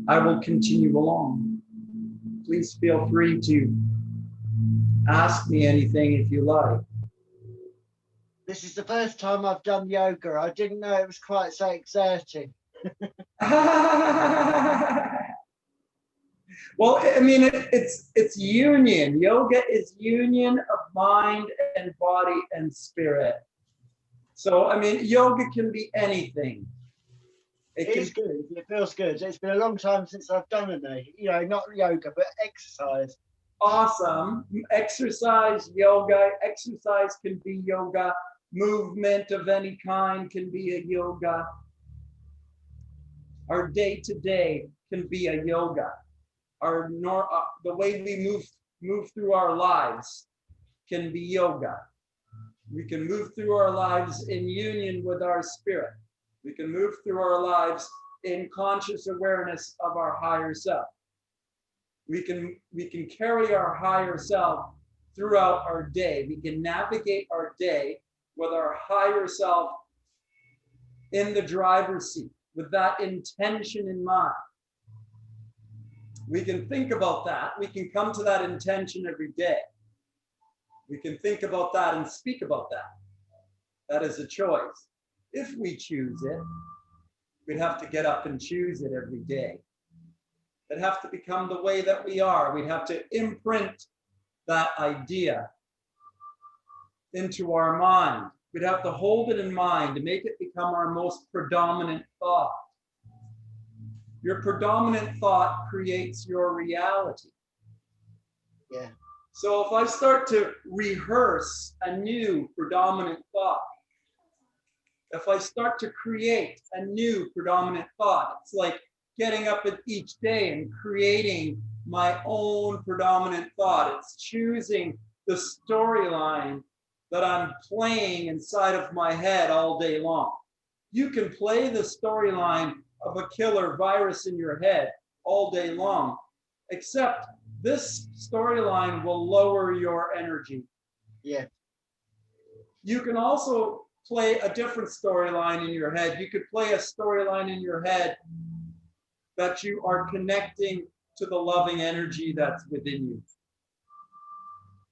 I will continue along. Please feel free to ask me anything if you like. This is the first time I've done yoga. I didn't know it was quite so exerting. Well, I mean, it's union. Yoga is union of mind and body and spirit. So, I mean, yoga can be anything. It is good. It feels good. It's been a long time since I've done any, not yoga, but exercise. Awesome. Exercise, yoga. Exercise can be yoga. Movement of any kind can be a yoga. Our day-to-day can be a yoga. The way we move through our lives can be yoga. We can move through our lives in union with our spirit. We can move through our lives in conscious awareness of our higher self. We can carry our higher self throughout our day. We can navigate our day with our higher self in the driver's seat, with that intention in mind. We can think about that. We can come to that intention every day. We can think about that and speak about that. That is a choice. If we choose it, we'd have to get up and choose it every day. It'd have to become the way that we are. We'd have to imprint that idea into our mind. We'd have to hold it in mind to make it become our most predominant thought. Your predominant thought creates your reality. Yeah. So if I start to rehearse a new predominant thought, if I start to create a new predominant thought, it's like getting up each day and creating my own predominant thought. It's choosing the storyline that I'm playing inside of my head all day long. You can play the storyline of a killer virus in your head all day long, except this storyline will lower your energy. Yeah. You can also play a different storyline in your head. You could play a storyline in your head that you are connecting to the loving energy that's within you.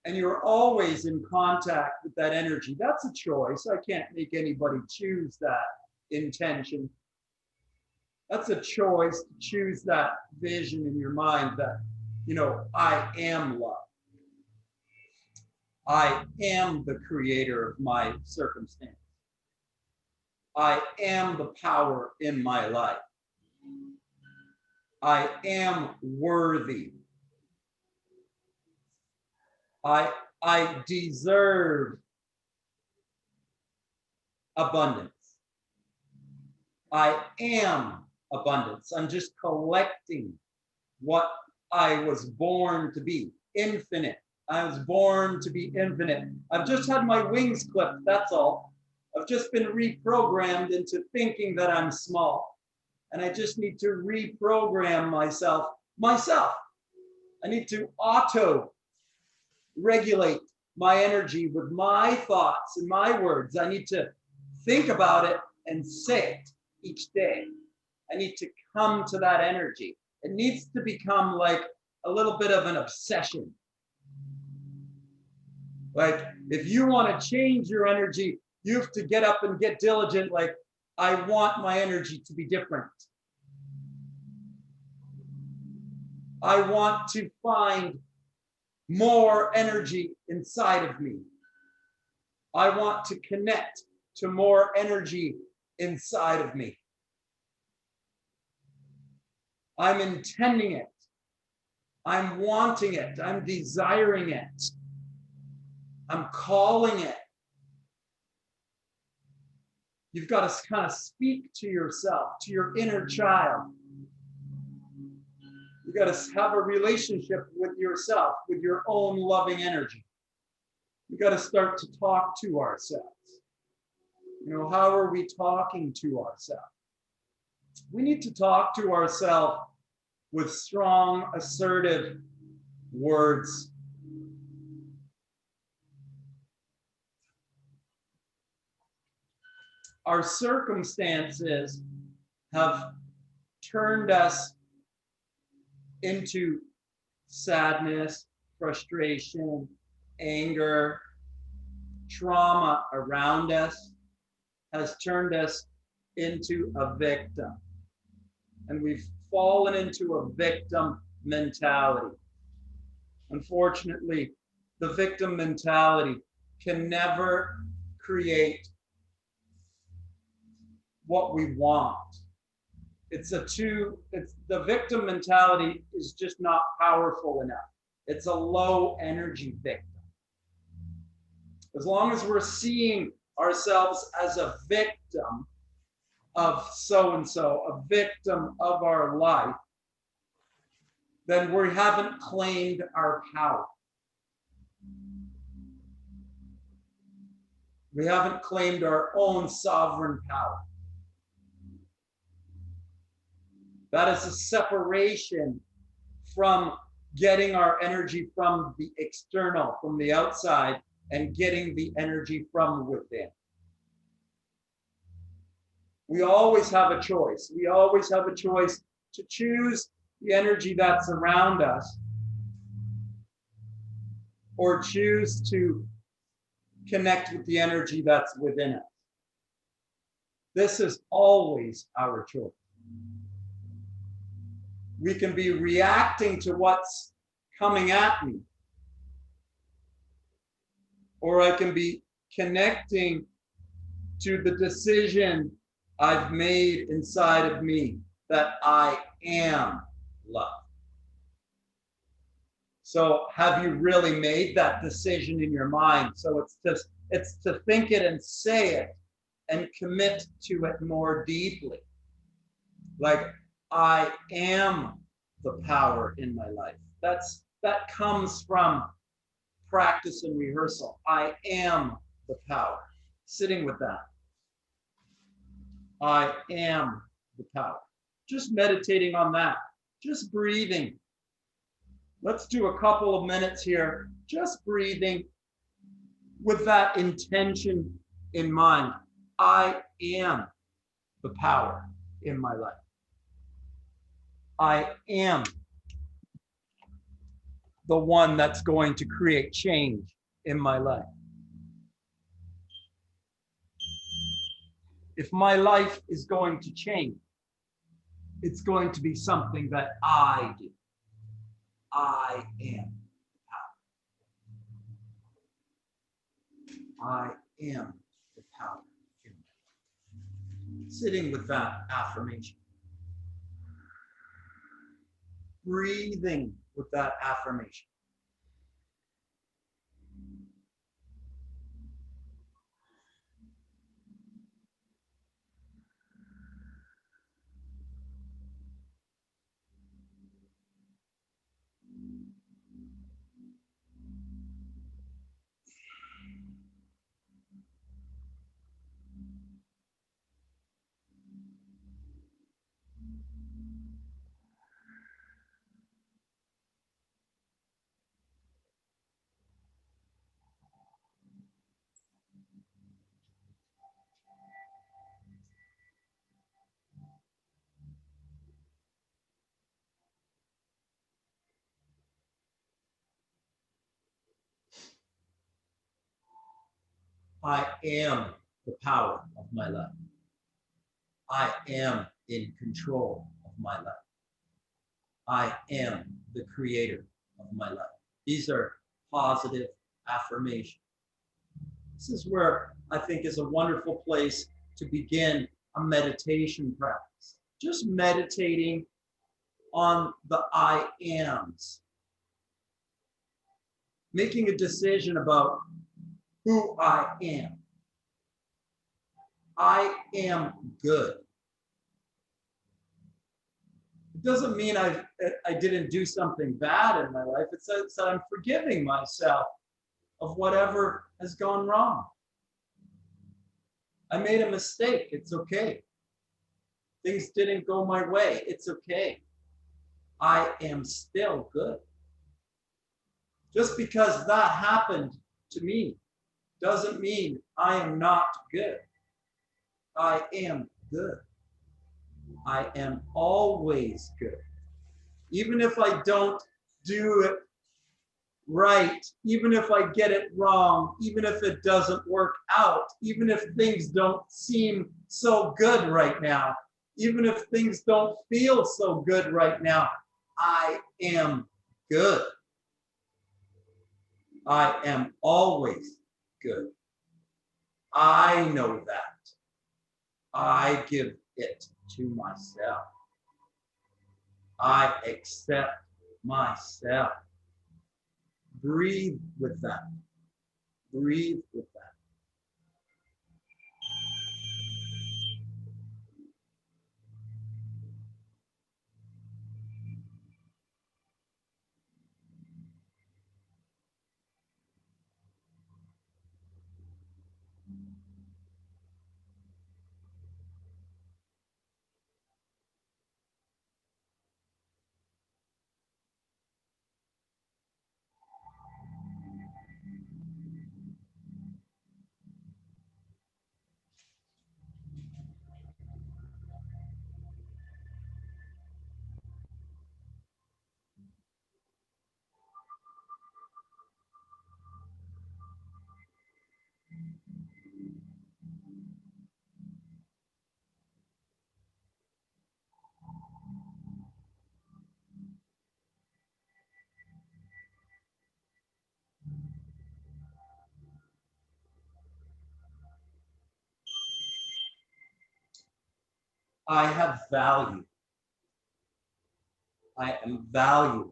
And you're always in contact with that energy. That's a choice. I can't make anybody choose that intention. That's a choice to choose that vision in your mind that, I am love. I am the creator of my circumstance. I am the power in my life. I am worthy. I deserve abundance. I am abundance. I'm just collecting what I was born to be, infinite. I was born to be infinite. I've just had my wings clipped, that's all. I've just been reprogrammed into thinking that I'm small. And I just need to reprogram myself. I need to auto-regulate my energy with my thoughts and my words. I need to think about it and say it each day. I need to come to that energy. It needs to become like a little bit of an obsession. Like if you want to change your energy, you have to get up and get diligent. Like, I want my energy to be different. I want to find more energy inside of me. I want to connect to more energy inside of me. I'm intending it. I'm wanting it. I'm desiring it. I'm calling it. You've got to kind of speak to yourself, to your inner child. You've got to have a relationship with yourself, with your own loving energy. You've got to start to talk to ourselves. You know, how are we talking to ourselves? We need to talk to ourselves with strong, assertive words. Our circumstances have turned us into sadness, frustration, anger, trauma around us has turned us into a victim. And we've fallen into a victim mentality. Unfortunately, the victim mentality can never create what we want. The victim mentality is just not powerful enough. It's a low energy victim. As long as we're seeing ourselves as a victim of so-and-so, a victim of our life, then we haven't claimed our power. We haven't claimed our own sovereign power. That is a separation from getting our energy from the external, from the outside, and getting the energy from within. We always have a choice. We always have a choice to choose the energy that's around us or choose to connect with the energy that's within us. This is always our choice. We can be reacting to what's coming at me, or I can be connecting to the decision I've made inside of me that I am love. So have you really made that decision in your mind? So it's to think it and say it and commit to it more deeply. Like, I am the power in my life. That comes from practice and rehearsal. I am the power. Sitting with that. I am the power. Just meditating on that. Just breathing. Let's do a couple of minutes here. Just breathing with that intention in mind. I am the power in my life. I am the one that's going to create change in my life. If my life is going to change, it's going to be something that I do. I am the power. I am the power in me. Sitting with that affirmation. Breathing with that affirmation. I am the power of my life. I am in control of my life. I am the creator of my life. These are positive affirmations. This is where I think is a wonderful place to begin a meditation practice. Just meditating on the I ams. Making a decision about who I am. I am good. It doesn't mean I didn't do something bad in my life. It says that I'm forgiving myself of whatever has gone wrong. I made a mistake. It's okay. Things didn't go my way. It's okay. I am still good. Just because that happened to me doesn't mean I am not good. I am good. I am always good. Even if I don't do it right, even if I get it wrong, even if it doesn't work out, even if things don't seem so good right now, even if things don't feel so good right now, I am good. I am always good. I know that. I give it to myself. I accept myself. Breathe with that. Breathe with that. I have value. I am valued.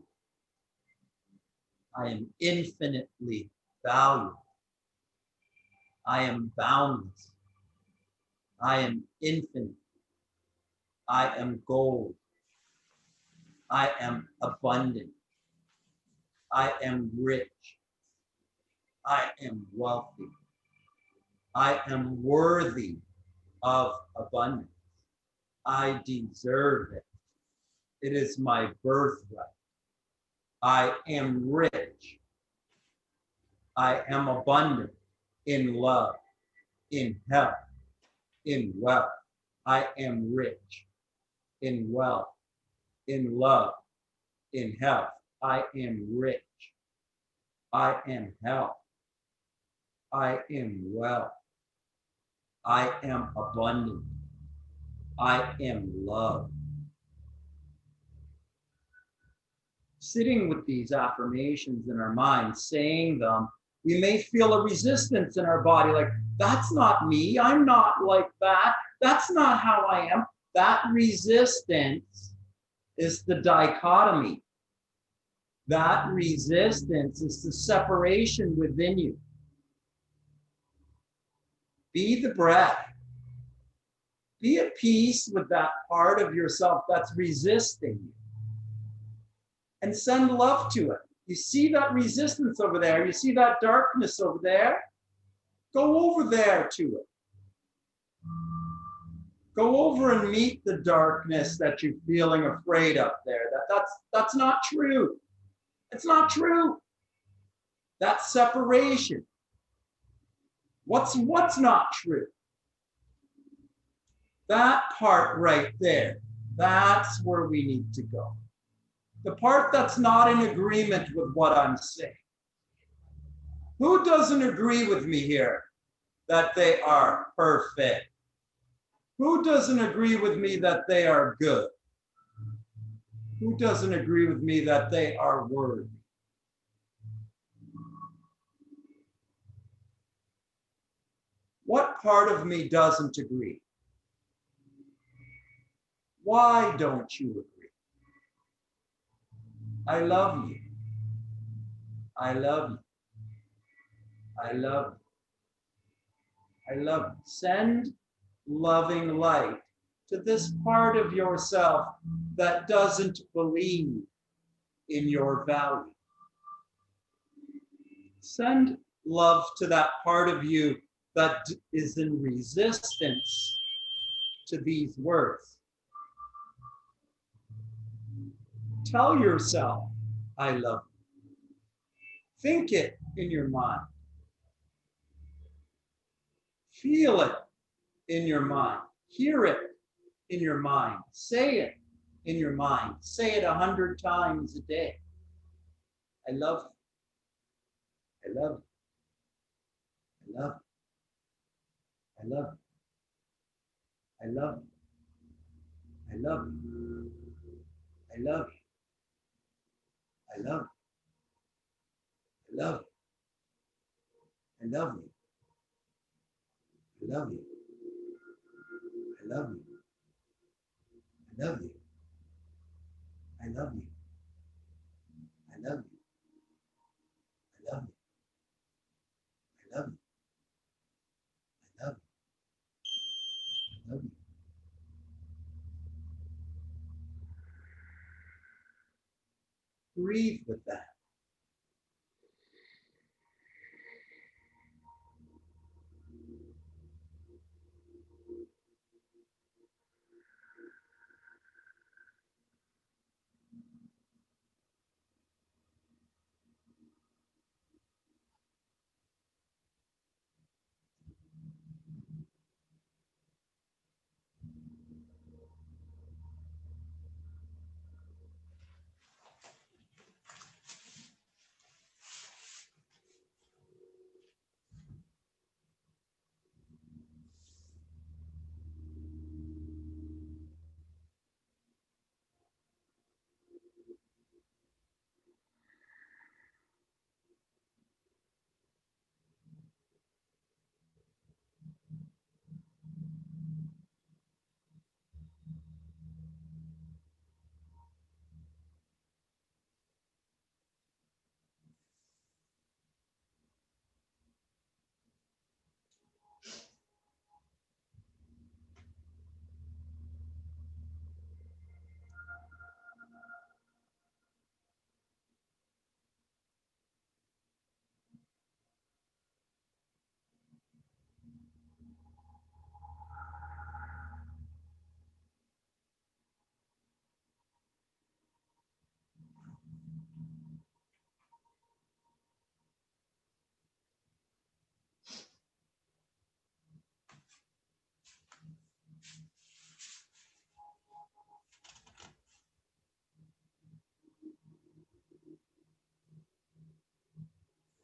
I am infinitely valued. I am boundless. I am infinite. I am gold. I am abundant. I am rich. I am wealthy. I am worthy of abundance. I deserve it. It is my birthright. I am rich. I am abundant in love, in health, in wealth. I am rich in wealth, in love, in health. I am rich. I am health. I am wealth. I am abundant. I am love. Sitting with these affirmations in our mind, saying them, We may feel a resistance in our body, like, that's not me. I'm not like that. That's not how I am. That resistance is the dichotomy. That resistance is the separation within you. Be the breath. Be at peace with that part of yourself that's resisting you. And send love to it. You see that resistance over there? You see that darkness over there? Go over there to it. Go over and meet the darkness that you're feeling afraid of there. That's not true. It's not true. That's separation. What's not true? That part right there, that's where we need to go. The part that's not in agreement with what I'm saying. Who doesn't agree with me here that they are perfect? Who doesn't agree with me that they are good? Who doesn't agree with me that they are worthy? What part of me doesn't agree? Why don't you agree? I love you. I love you. I love you. I love you. Send loving light to this part of yourself that doesn't believe in your value. Send love to that part of you that is in resistance to these words. Tell yourself, I love you. Think it in your mind. Feel it in your mind. Hear it in your mind. Say it in your mind. Say it 100 times a day. I love you. I love you. I love you. I love you. I love you. I love you. I love you. I love you. I love you. I love you. I love you. I love you. I love you. I love you. I love you. I love you. I love you. I love you. I love you. Breathe with that.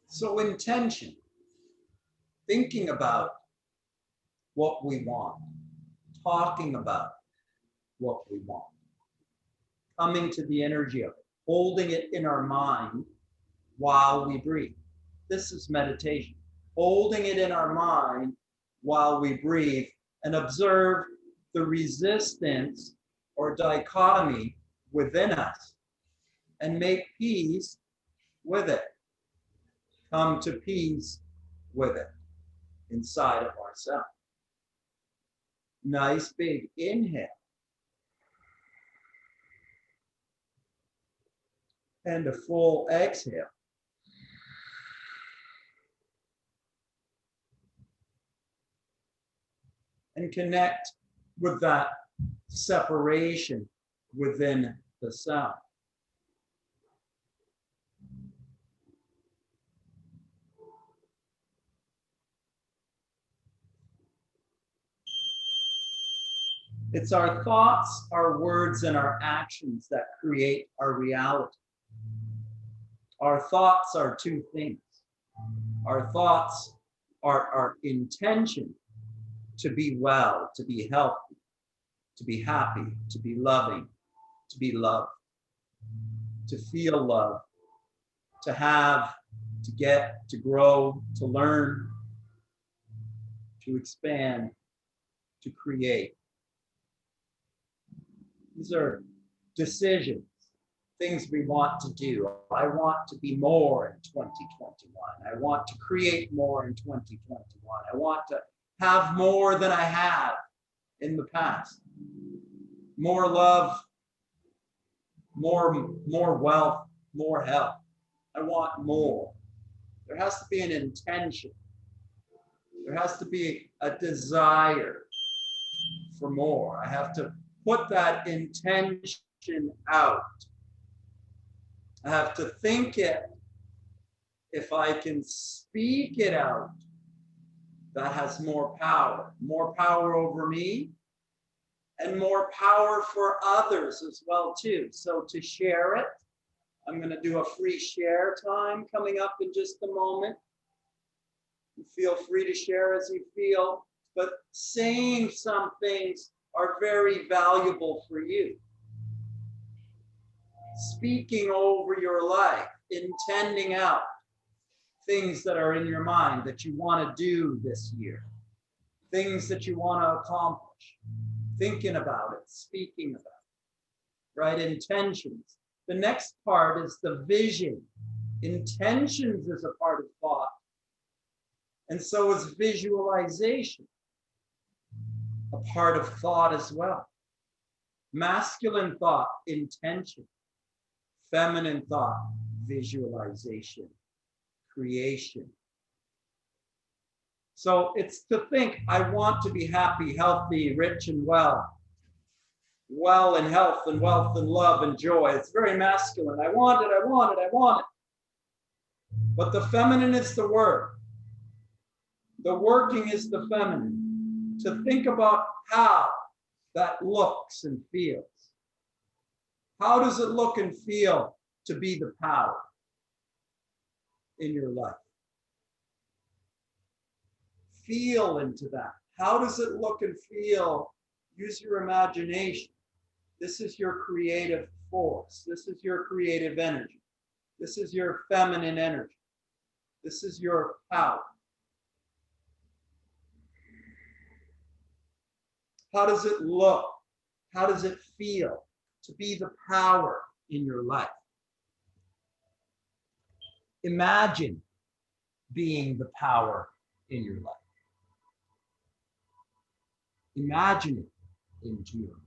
So intention, thinking about what we want, talking about what we want, coming to the energy of it, holding it in our mind while we breathe. This is meditation. Holding it in our mind while we breathe and observe the resistance or dichotomy within us and make peace with it. Come to peace with it inside of ourselves. Nice big inhale. And a full exhale. And connect with that separation within the sound. It's our thoughts, our words, and our actions that create our reality. Our thoughts are two things. Our thoughts are our intention to be well, to be healthy, to be happy, to be loving, to be loved, to feel love, to have, to get, to grow, to learn, to expand, to create. These are decisions, things we want to do. I want to be more in 2021. I want to create more in 2021. I want to have more than I have in the past. More love, more wealth, more health. I want more. There has to be an intention. There has to be a desire for more. I have to put that intention out. I have to think it. If I can speak it out, that has more power over me, and more power for others as well too. So to share it, I'm going to do a free share time coming up in just a moment. You feel free to share as you feel, but saying some things are very valuable for you. Speaking over your life, intending out things that are in your mind that you want to do this year, things that you want to accomplish, thinking about it, speaking about it, right? Intentions. The next part is the vision. Intentions is a part of thought, and so is visualization, a part of thought as well. Masculine thought, intention. Feminine thought, visualization, creation. So it's to think, I want to be happy, healthy, rich, and well in health and wealth and love and joy. It's very masculine. I want it, I want it, I want it. But the feminine is the work. The working is the feminine. To think about how that looks and feels. How does it look and feel to be the power in your life? Feel into that. How does it look and feel? Use your imagination. This is your creative force. This is your creative energy. This is your feminine energy. This is your power. How does it look? How does it feel to be the power in your life? Imagine being the power in your life. Imagine it into your life.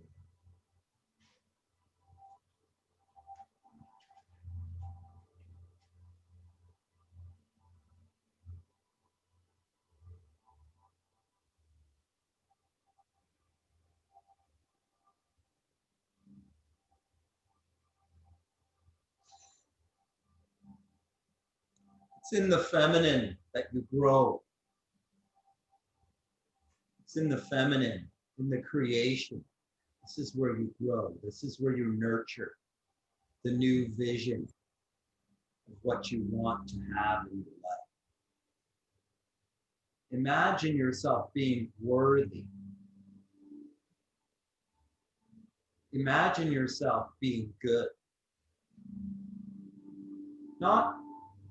It's in the feminine that you grow. It's in the feminine, in the creation. This is where you grow. This is where you nurture the new vision of what you want to have in your life. Imagine yourself being worthy. Imagine yourself being good. Not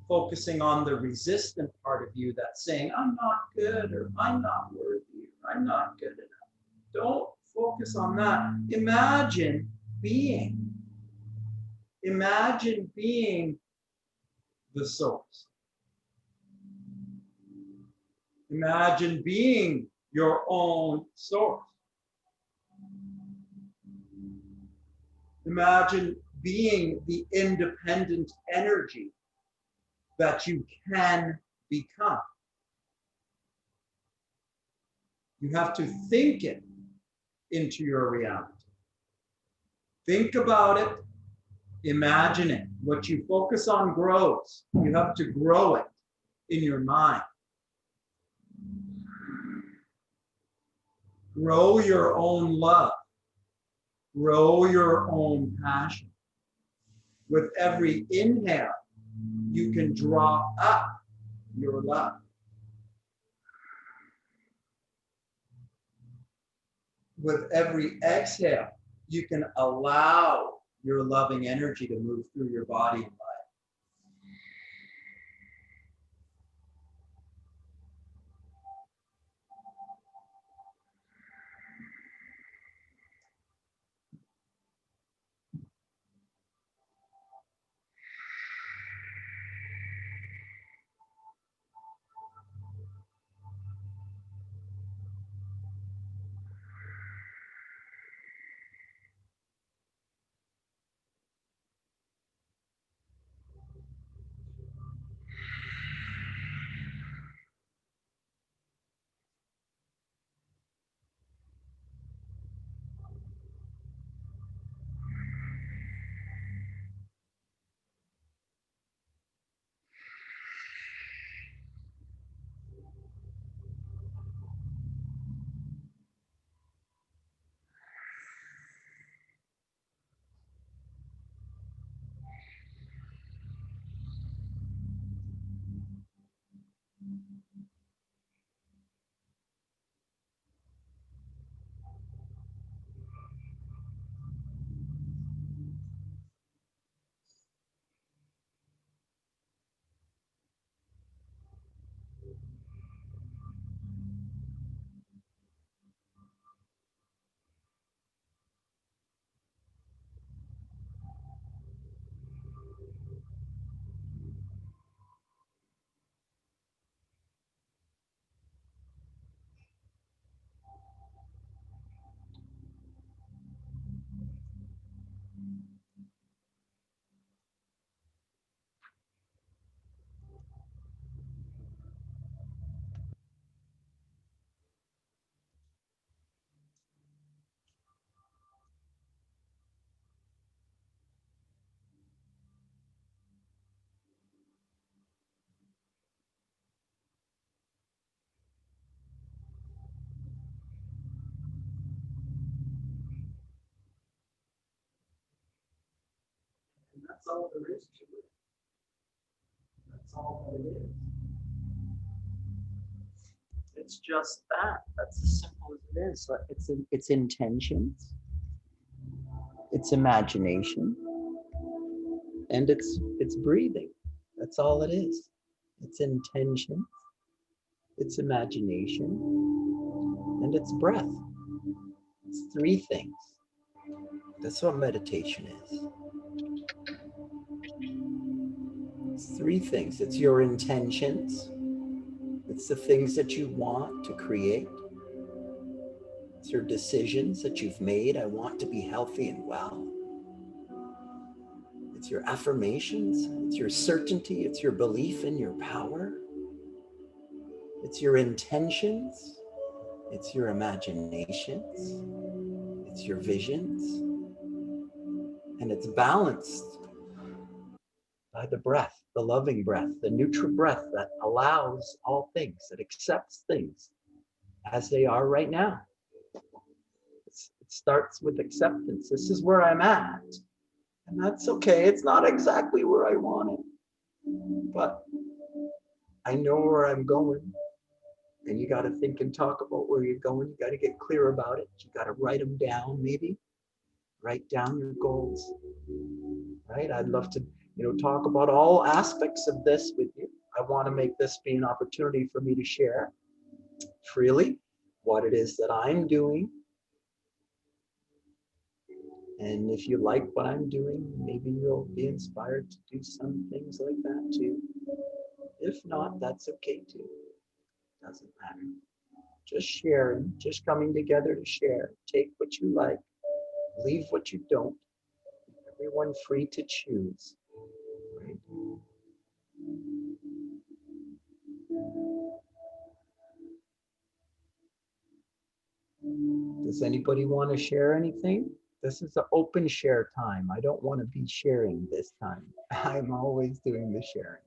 focusing on the resistant part of you that's saying, I'm not good, or I'm not worthy, or I'm not good enough. Don't focus on that. Imagine being the source. Imagine being your own source. Imagine being the independent energy that you can become. You have to think it into your reality. Think about it, imagine it. What you focus on grows. You have to grow it in your mind. Grow your own love. Grow your own passion. With every inhale, you can draw up your love. With every exhale, you can allow your loving energy to move through your body and life. And that's all there is to it. That's all that it is. It's just that. That's as simple as it is. It's intentions, it's imagination, and it's breathing. That's all it is. It's intention, it's imagination, and it's breath. It's three things. That's what meditation is. It's three things. It's your intentions. It's the things that you want to create. It's your decisions that you've made. I want to be healthy and well. It's your affirmations. It's your certainty. It's your belief in your power. It's your intentions. It's your imaginations. It's your visions. And it's balanced by the breath, the loving breath, the neutral breath that allows all things, that accepts things as they are right now. It starts with acceptance. This is where I'm at. And that's okay. It's not exactly where I want it, but I know where I'm going. And you got to think and talk about where you're going. You got to get clear about it. You got to write them down, maybe. Write down your goals, right? I'd love to talk about all aspects of this with you. I want to make this be an opportunity for me to share freely what it is that I'm doing. And if you like what I'm doing, maybe you'll be inspired to do some things like that too. If not, that's okay too. Doesn't matter. Just sharing, just coming together to share. Take what you like, leave what you don't. Everyone free to choose. Right? Does anybody want to share anything? This is an open share time. I don't want to be sharing this time. I'm always doing the sharing.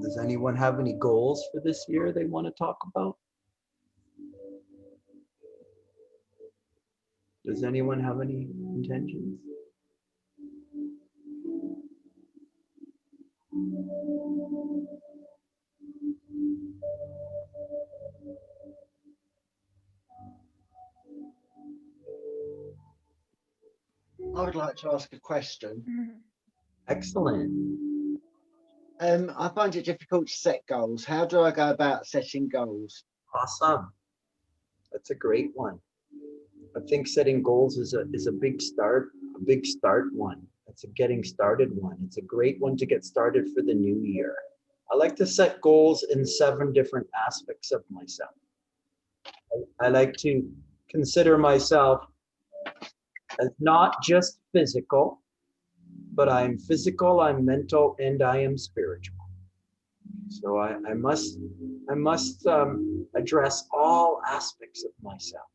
Does anyone have any goals for this year they want to talk about? Does anyone have any intentions? I would like to ask a question. Excellent. I find it difficult to set goals. How do I go about setting goals? Awesome. That's a great one. I think setting goals is a big start one. It's a getting started one. It's a great one to get started for the new year. I like to set goals in 7 different aspects of myself. I like to consider myself as not just physical, but I'm physical, I'm mental, and I am spiritual. So I must address all aspects of myself.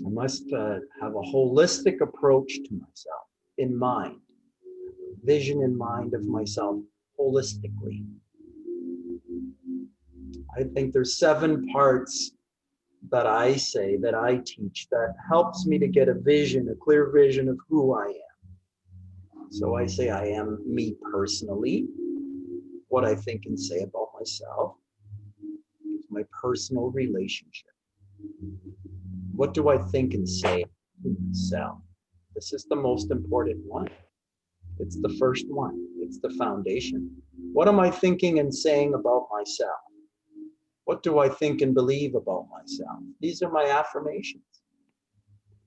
I must have a holistic approach to myself in mind, vision in mind of myself holistically. I think there's 7 parts that I say, that I teach, that helps me to get a vision, a clear vision of who I am. So I say I am me personally, what I think and say about myself, my personal relationship. What do I think and say to myself? This is the most important one. It's the first one. It's the foundation. What am I thinking and saying about myself? What do I think and believe about myself? These are my affirmations.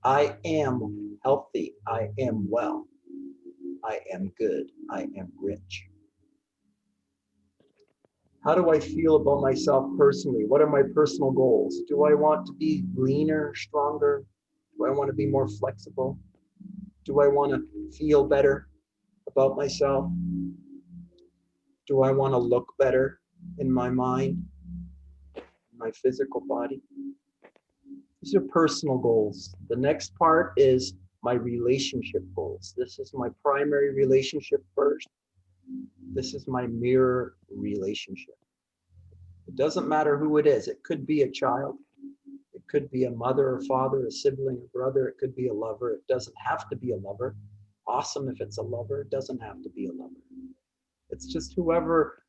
I am healthy. I am well. I am good. I am rich. How do I feel about myself personally? What are my personal goals? Do I want to be leaner, stronger? Do I want to be more flexible? Do I want to feel better about myself? Do I want to look better in my mind, my physical body? These are personal goals. The next part is my relationship goals. This is my primary relationship first. This is my mirror relationship. It doesn't matter who it is. It could be a child. It could be a mother or father, a sibling, a brother. It could be a lover. It doesn't have to be a lover. Awesome if it's a lover. It doesn't have to be a lover. It's just whoever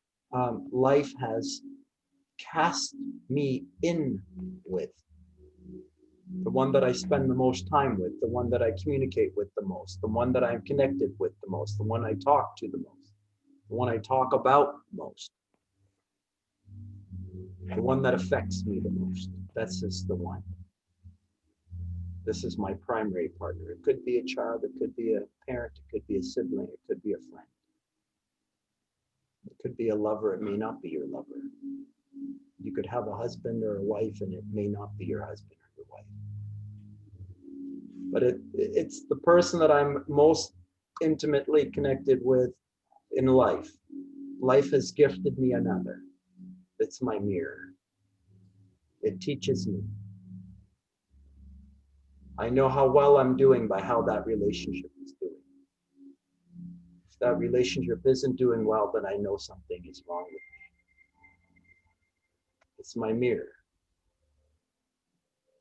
life has cast me in with. The one that I spend the most time with, the one that I communicate with the most, the one that I'm connected with the most, the one I talk to the most, the one I talk about most, the one that affects me the most. That's just the one. This is my primary partner. It could be a child, it could be a parent, it could be a sibling, it could be a friend. It could be a lover, it may not be your lover. You could have a husband or a wife and it may not be your husband or your wife. But it's the person that I'm most intimately connected with in life. Life has gifted me another. It's my mirror. It teaches me. I know how well I'm doing by how that relationship is doing. If that relationship isn't doing well, then I know something is wrong with me. It's my mirror.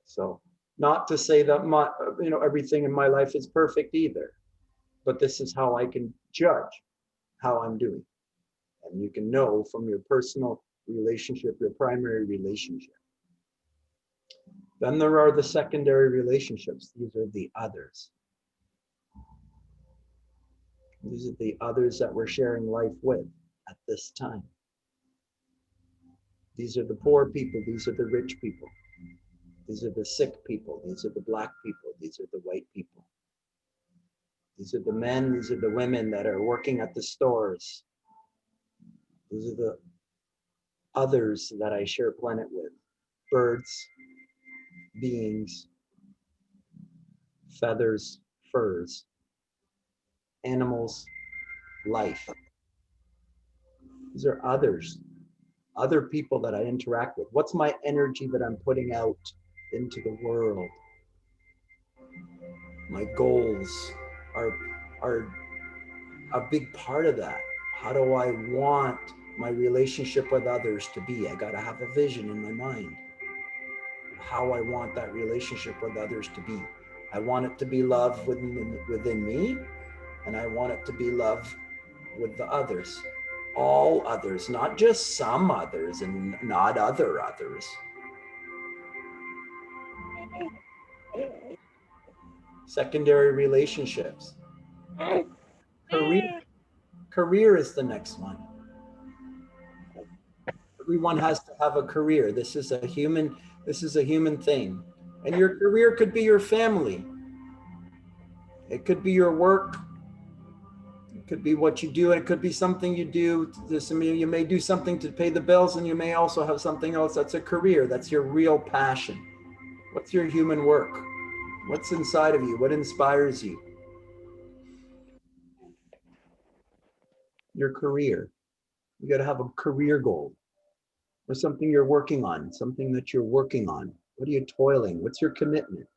So not to say that my, everything in my life is perfect either, but this is how I can judge how I'm doing. And you can know from your personal relationship, your primary relationship. Then there are the secondary relationships. These are the others. These are the others that we're sharing life with at this time. These are the poor people. These are the rich people. These are the sick people. These are the black people. These are the white people. These are the men. These are the women that are working at the stores. These are the others that I share planet with. Birds, beings, feathers, furs, animals, life. These are others, other people that I interact with. What's my energy that I'm putting out into the world? My goals are a big part of that. How do I want my relationship with others to be? I got to have a vision in my mind. How I want that relationship with others to be. I want it to be love within me, and I want it to be love with the others. All others, not just some others and not other others. Secondary relationships. Career is the next one. Everyone has to have a career. This is a human thing. And your career could be your family. It could be your work. It could be what you do. It could be something you do. You may do something to pay the bills, and you may also have something else that's a career. That's your real passion. What's your human work? What's inside of you? What inspires you? Your career. You got to have a career goal or something you're working on, something that you're working on. What are you toiling? What's your commitment?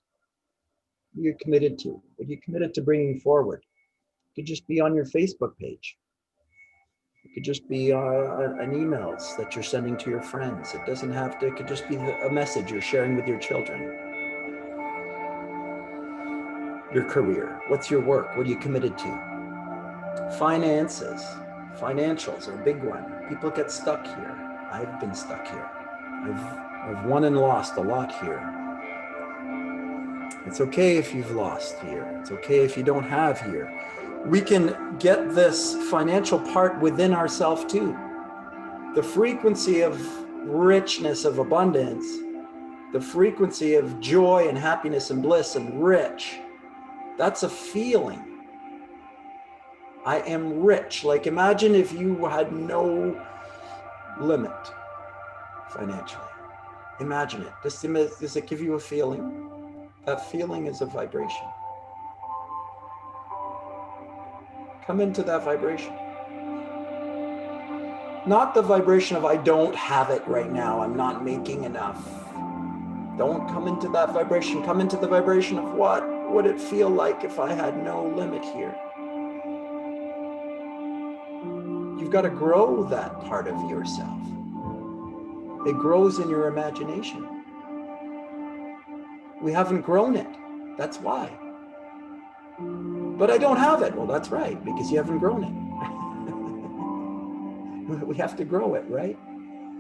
What are you committed to? What are you committed to bringing forward? It could just be on your Facebook page. It could just be an emails that you're sending to your friends. It doesn't have to, it could just be a message you're sharing with your children. Your career, what's your work? What are you committed to? Finances, financials are a big one. People get stuck here. I've been stuck here. I've won and lost a lot here. It's okay if you've lost here. It's okay if you don't have here. We can get this financial part within ourselves too. The frequency of richness, of abundance, the frequency of joy and happiness and bliss and rich, that's a feeling. I am rich. Like imagine if you had no limit financially. Imagine it. Does it give you a feeling? That feeling is a vibration. Come into that vibration. Not the vibration of I don't have it right now, I'm not making enough. Don't come into that vibration. Come into the vibration of what would it feel like if I had no limit here? You've got to grow that part of yourself. It grows in your imagination. We haven't grown it. That's why. But I don't have it. Well, that's right, because you haven't grown it. We have to grow it, right?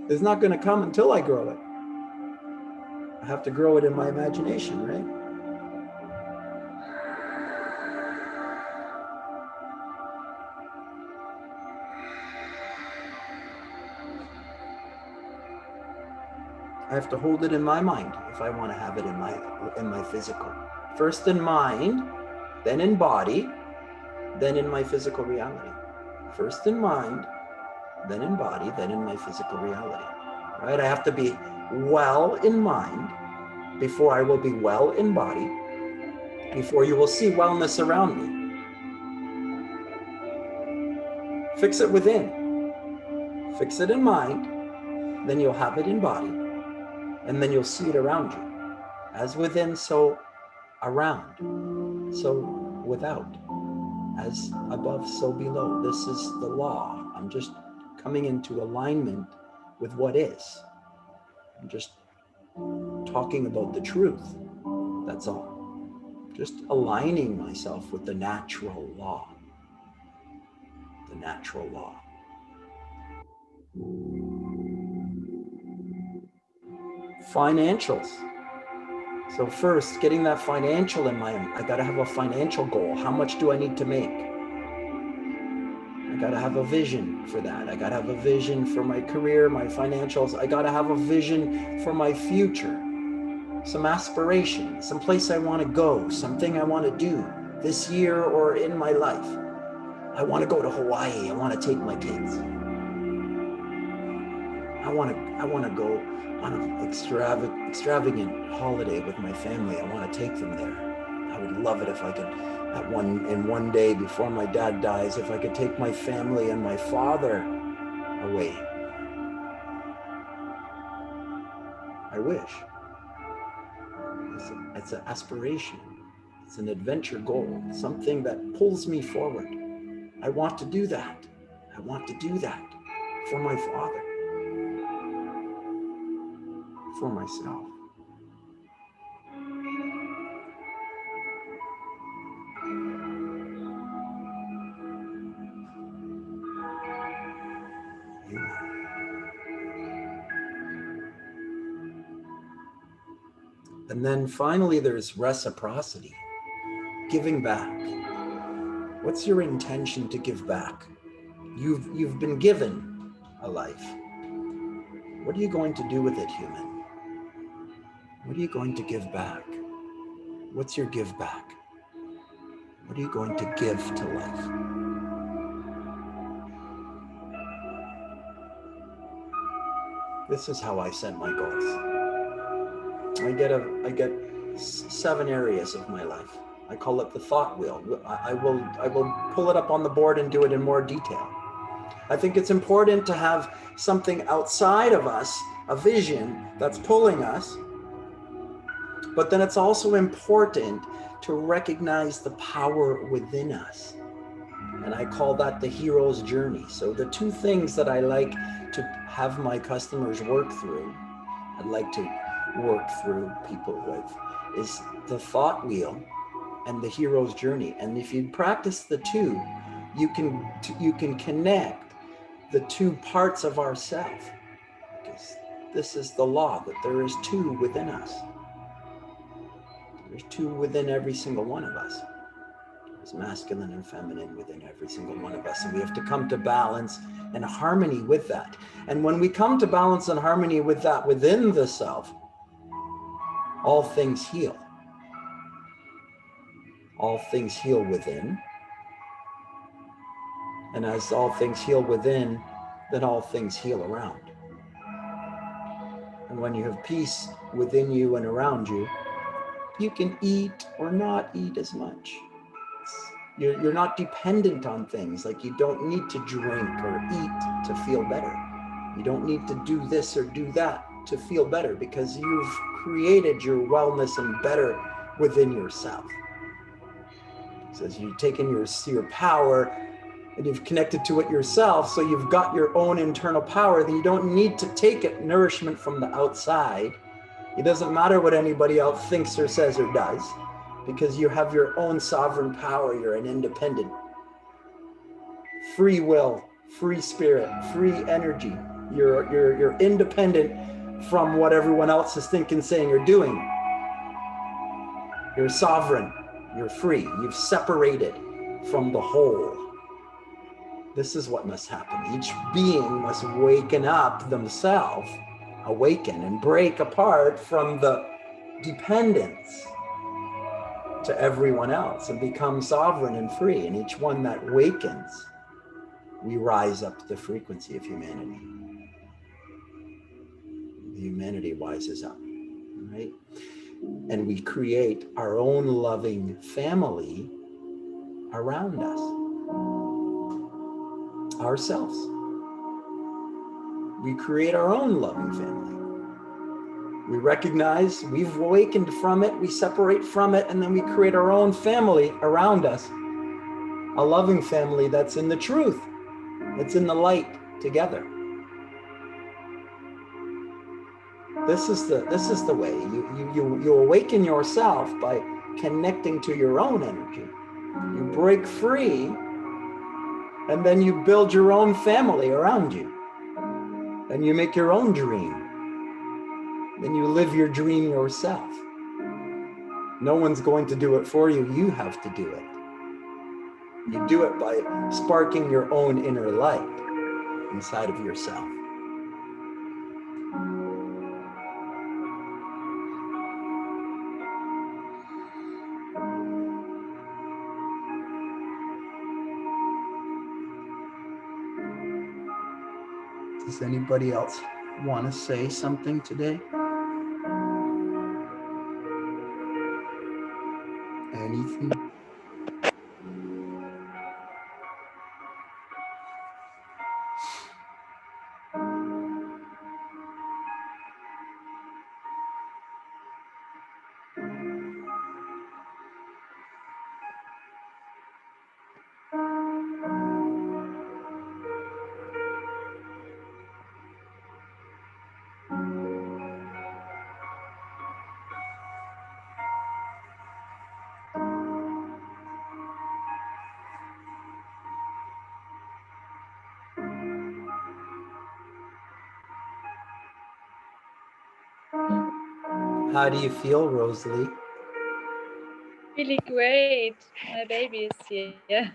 It's not going to come until I grow it. I have to grow it in my imagination, right? I have to hold it in my mind if I want to have it in my physical. First in mind, then in body, then in my physical reality. First in mind, then in body, then in my physical reality. Right? I have to be well in mind before I will be well in body, before you will see wellness around me. Fix it within. Fix it in mind, then you'll have it in body, and then you'll see it around you. As within, so around, so without. as above, so below. This is the law. I'm just coming into alignment with what is. I'm just talking about the truth. That's all. Just aligning myself with the natural law. The natural law. Financials. So first, getting that financial in mind. I got to have a financial goal. How much do I need to make? I got to have a vision for that. I got to have a vision for my career, my financials. I got to have a vision for my future. Some aspiration, some place I want to go, something I want to do this year or in my life. I want to go to Hawaii. I want to take my kids. I want to go on an extravagant holiday with my family. I want to take them there. I would love it if I could, in one day before my dad dies, if I could take my family and my father away. I wish. It's an aspiration. It's an adventure goal, something that pulls me forward. I want to do that. I want to do that for my father, for myself. And then finally, there's reciprocity, giving back. What's your intention to give back? You've been given a life. What are you going to do with it, human? What are you going to give back? What's your give back? What are you going to give to life? This is how I set my goals. I get 7 areas of my life. I call it the thought wheel. I will pull it up on the board and do it in more detail. I think it's important to have something outside of us, a vision that's pulling us, but then it's also important to recognize the power within us. And I call that the hero's journey. So the 2 things that I like to have my customers work through, I'd like to work through people with, is the thought wheel and the hero's journey. And if you practice the 2, you can connect the 2 parts of ourself, because this is the law, that there is 2 within us. There's 2 within every single one of us. There's masculine and feminine within every single one of us, and we have to come to balance and harmony with that. And when we come to balance and harmony with that within the self, all things heal. All things heal within. And as all things heal within, then all things heal around. And when you have peace within you and around you, you can eat or not eat as much. You're not dependent on things, like you don't need to drink or eat to feel better. You don't need to do this or do that to feel better, because you've created your wellness and better within yourself. It says you've taken your power and you've connected to it yourself, so you've got your own internal power, then you don't need to take it nourishment from the outside. It doesn't matter what anybody else thinks or says or does, because you have your own sovereign power. You're an independent, free will, free spirit, free energy. You're independent from what everyone else is thinking, saying, or doing. You're sovereign. You're free. You've separated from the whole. This is what must happen. Each being must waken up themselves, awaken and break apart from the dependence to everyone else and become sovereign and free. And each one that wakens, we rise up to the frequency of humanity. Humanity rises up, right? And we create our own loving family around us, ourselves. We create our own loving family. We recognize we've awakened from it, we separate from it, and then we create our own family around us. a loving family that's in the truth, that's in the light together. This is the way you awaken yourself by connecting to your own energy. You break free, and then you build your own family around you. And you make your own dream. Then you live your dream yourself. No one's going to do it for you. You have to do it. You do it by sparking your own inner light inside of yourself. Does anybody else want to say something today? Anything? How do you feel, Rosalie? Really great. My baby is here.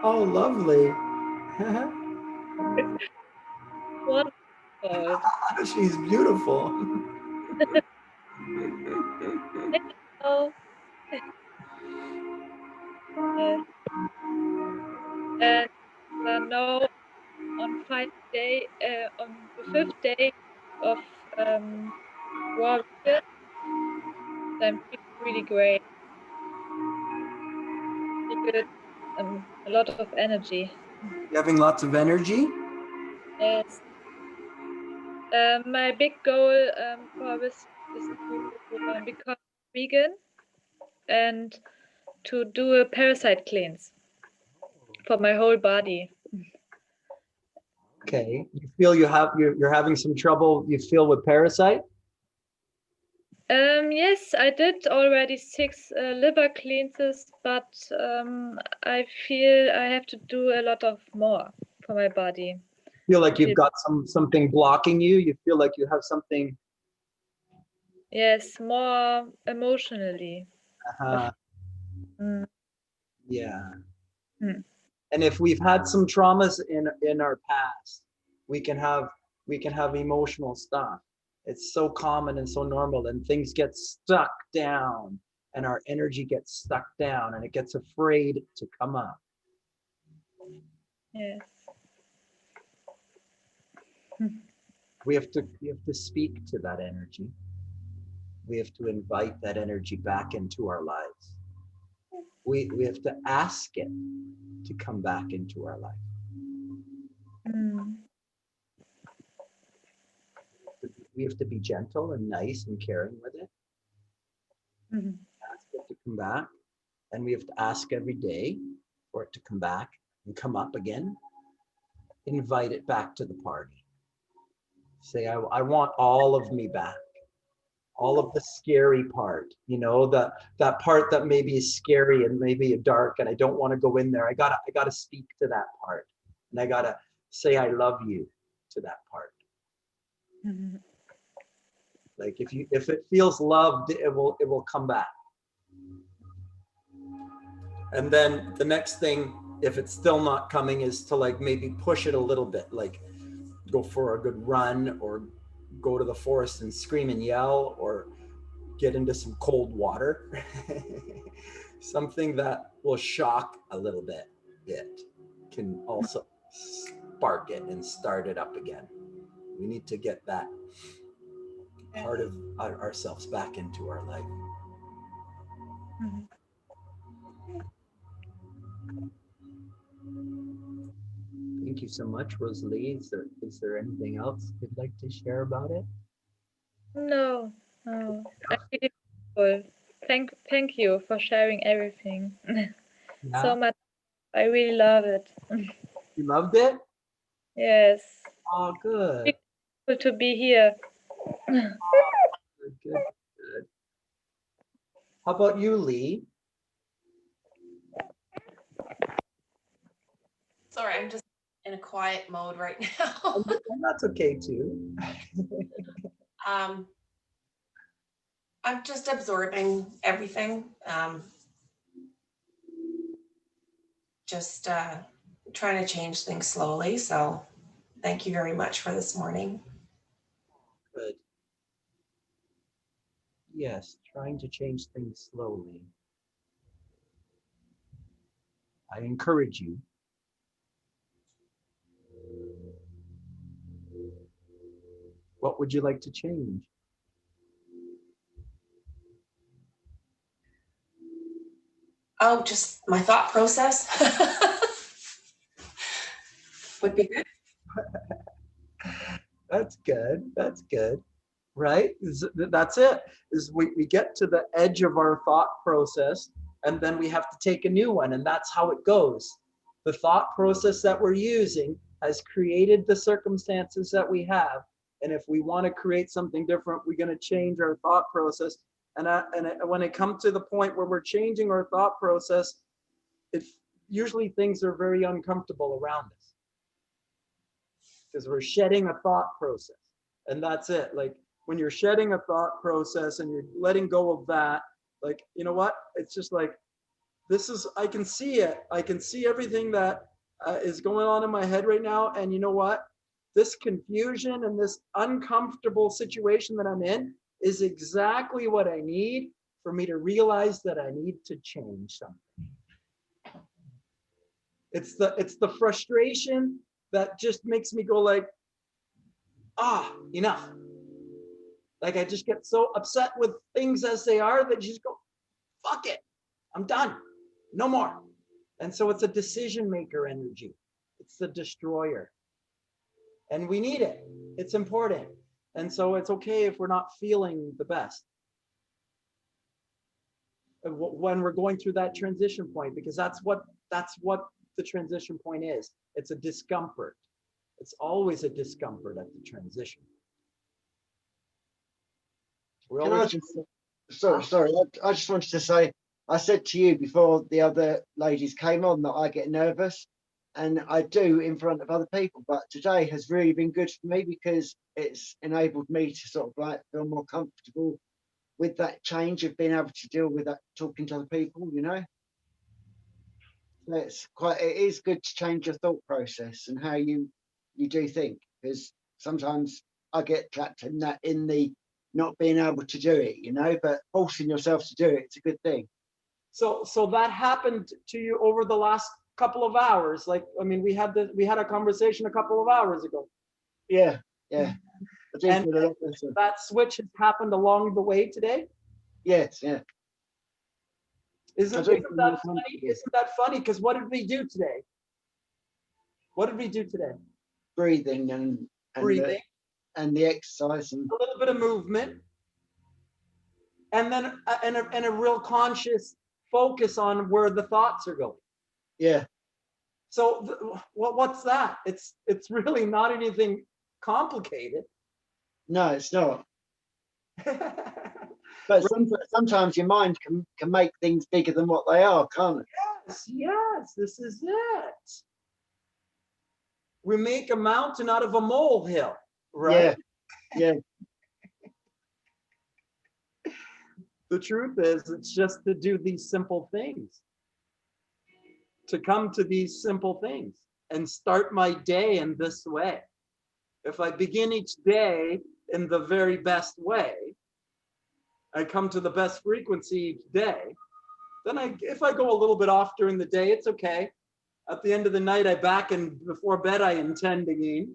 Oh, lovely. Wonderful. She's beautiful. Oh, yes. And now on the fifth day of warrior, I'm feeling really great. Really good. A lot of energy. You having lots of energy? Yes. My big goal for this is to become vegan and to do a parasite cleanse for my whole body. Okay. You feel you're having some trouble, you feel, with parasite? Yes, I did already 6 liver cleanses, but I feel I have to do a lot of more for my body. Feel like you've got something blocking you? You feel like you have something? Yes, more emotionally. Mm. Yeah. Mm. And if we've had some traumas in our past, we can have emotional stuff. It's so common and so normal, and things get stuck down, and our energy gets stuck down, and it gets afraid to come up. Yes. We have to speak to that energy. We have to invite that energy back into our lives. We have to ask it to come back into our life. Mm. We have to be gentle and nice and caring with it. Mhm. Ask it to come back, and we have to ask every day for it to come back and come up again. Invite it back to the party. Say, I want all of me back. All of the scary part, that part that maybe is scary and maybe dark, and I don't want to go in there. I gotta speak to that part, and I gotta say I love you to that part. Mhm. Like if it feels loved, it will come back. And then the next thing, if it's still not coming, is to like maybe push it a little bit, like go for a good run, or go to the forest and scream and yell, or get into some cold water. Something that will shock a little bit. It can also spark it and start it up again. We need to get that part of ourselves back into our life. Mhm. Thank you so much, Rosalie. Is there anything else you'd like to share about it? No, I'm feeling full. thank you for sharing everything Yeah? so much. I really love it. You loved it? Yes, Oh, good. good to be here. Good, good, good. How about you, Lee? Sorry, I'm just in a quiet mode right now. And that's okay too. I'm just absorbing everything. Just trying to change things slowly. So thank you very much for this morning. Good. Yes, trying to change things slowly. I encourage you. What would you like to change? Oh, just my thought process would be good. That's good. That's good. Right? That's it. Is we get to the edge of our thought process and then we have to take a new one, and that's how it goes. The thought process that we're using has created the circumstances that we have. And if we want to create something different, we're going to change our thought process. And when it comes to the point where we're changing our thought process, usually things are very uncomfortable around us because we're shedding a thought process. And that's it. Like when you're shedding a thought process and you're letting go of that, like, you know what? It's just like, I can see it. I can see everything that is going on in my head right now. And you know what? This confusion and this uncomfortable situation that I'm in is exactly what I need for me to realize that I need to change something. It's the frustration that just makes me go like, enough. Like I just get so upset with things as they are that you just go, fuck it, I'm done, no more. And so it's a decision maker energy. It's the destroyer. And we need it. It's important. And so it's okay if we're not feeling the best when we're going through that transition point, because that's what the transition point is. It's a discomfort. It's always a discomfort at the transition. Can I just, sorry, I just wanted to say, I said to you before the other ladies came on that I get nervous, and I do in front of other people, but today has really been good for me because it's enabled me to sort of like feel more comfortable with that change of being able to deal with that, talking to other people, you know. So it is good to change your thought process and how you do think, because sometimes I get trapped in the not being able to do it, you know, but forcing yourself to do it, it's a good thing. So that happened to you over the last couple of hours. Like, I mean, we had a conversation a couple of hours ago. Yeah. And that switch has happened along the way today. Yes, yeah. Isn't that funny? Isn't that funny? Because what did we do today? Breathing and breathing and the exercise and a little bit of movement, and then and a real conscious focus on where the thoughts are going. Yeah. So what's that? It's really not anything complicated. No, it's not. But sometimes your mind can make things bigger than what they are, can't it? Yes, this is it. We make a mountain out of a molehill, right? Yeah. The truth is, it's just to do these simple things, to come to these simple things and start my day in this way. If I begin each day in the very best way, I come to the best frequency each day. Then if I go a little bit off during the day, it's okay. At the end of the night, before bed, I intend again.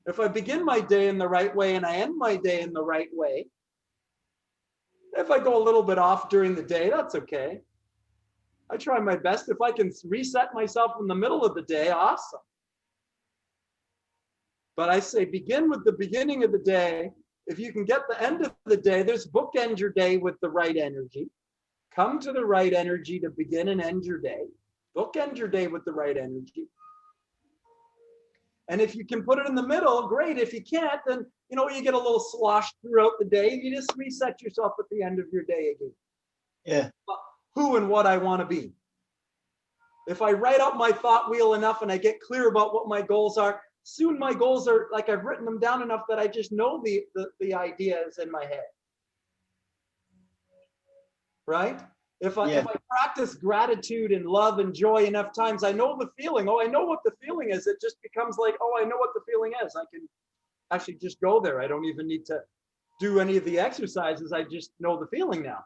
If I begin my day in the right way and I end my day in the right way, if I go a little bit off during the day, that's okay. I try my best. If I can reset myself in the middle of the day, awesome. But I say begin with the beginning of the day if you can get the end of the day, there's bookend your day with the right energy. Come to the right energy to begin and end your day. Bookend your day with the right energy. And if you can put it in the middle, great. If you can't, then you get a little slosh throughout the day. You just reset yourself at the end of your day again. Yeah. Who and what I want to be. If I write out my thought wheel enough and I get clear about what my goals are, soon my goals are like I've written them down enough that I just know the ideas in my head. Right? If I practice gratitude and love and joy enough times, I know the feeling. Oh, I know what the feeling is. It just becomes like, oh, I know what the feeling is. I can actually just go there. I don't even need to do any of the exercises. I just know the feeling now.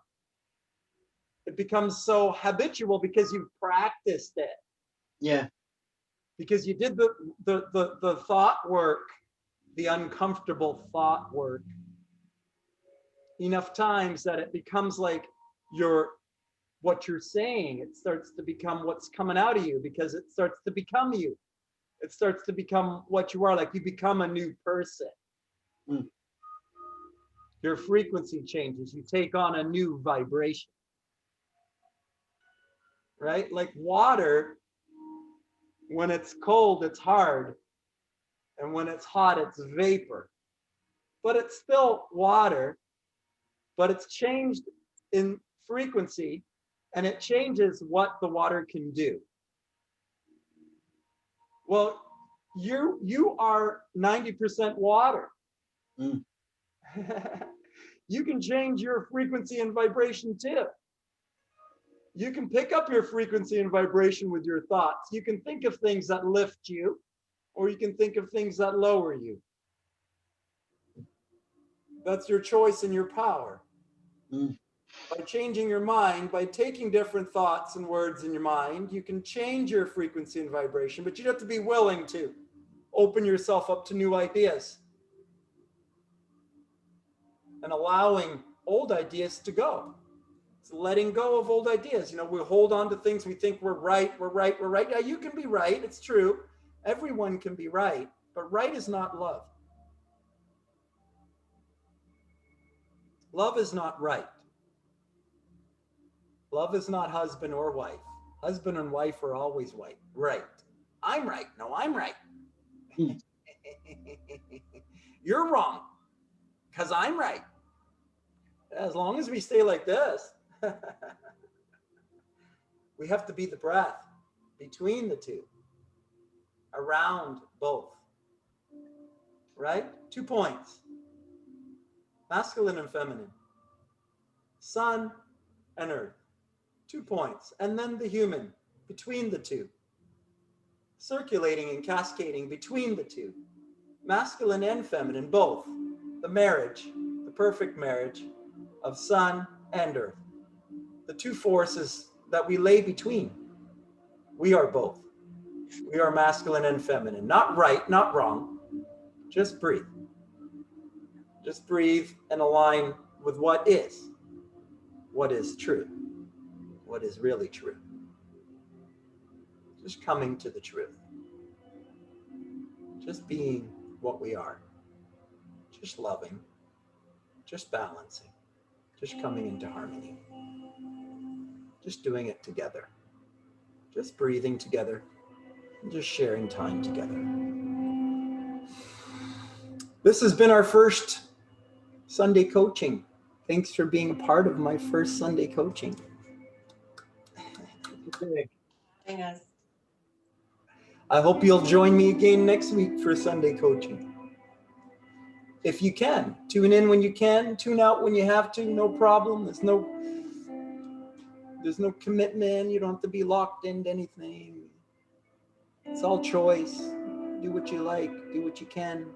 It becomes so habitual because you've practiced it. Yeah. Because you did the thought work, the uncomfortable thought work enough times that it becomes like what you're saying. It starts to become what's coming out of you because it starts to become you. It starts to become what you are, like you become a new person. Mm. Your frequency changes. You take on a new vibration. Right? Like water, when it's cold, it's hard. And when it's hot, it's vapor. But it's still water, but it's changed in frequency and it changes what the water can do. Well, you are 90% water. Mm. You can change your frequency and vibration too. You can pick up your frequency and vibration with your thoughts. You can think of things that lift you, or you can think of things that lower you. That's your choice and your power. Mm. By changing your mind, by taking different thoughts and words in your mind, you can change your frequency and vibration, but you have to be willing to open yourself up to new ideas and allowing old ideas to go. It's letting go of old ideas. We hold on to things we think we're right. Yeah, you can be right. It's true. Everyone can be right, but right is not love. Love is not right. Love is not husband or wife. Husband and wife are always right. I'm right. No, I'm right. You're wrong because I'm right. As long as we stay like this, we have to be the breath between the two, around both. Right? 2 points. Masculine and feminine. Sun and earth. 2 points. And then the human between the two. Circulating and cascading between the two. Masculine and feminine, both. The marriage, the perfect marriage of sun and earth. The two forces that we lay between. We are both. We are masculine and feminine. Not right, not wrong. Just breathe. Just breathe and align with what is true, what is really true. Just coming to the truth. Just being what we are. Just loving. Just balancing. Just coming into harmony. Just doing it together. Just breathing together. And just sharing time together. This has been our first Sunday coaching. Thanks for being a part of my first Sunday coaching. I hope you'll join me again next week for Sunday coaching. If you can, tune in when you can, tune out when you have to, no problem. There's no commitment. You don't have to be locked into anything. It's all choice. Do what you like, do what you can,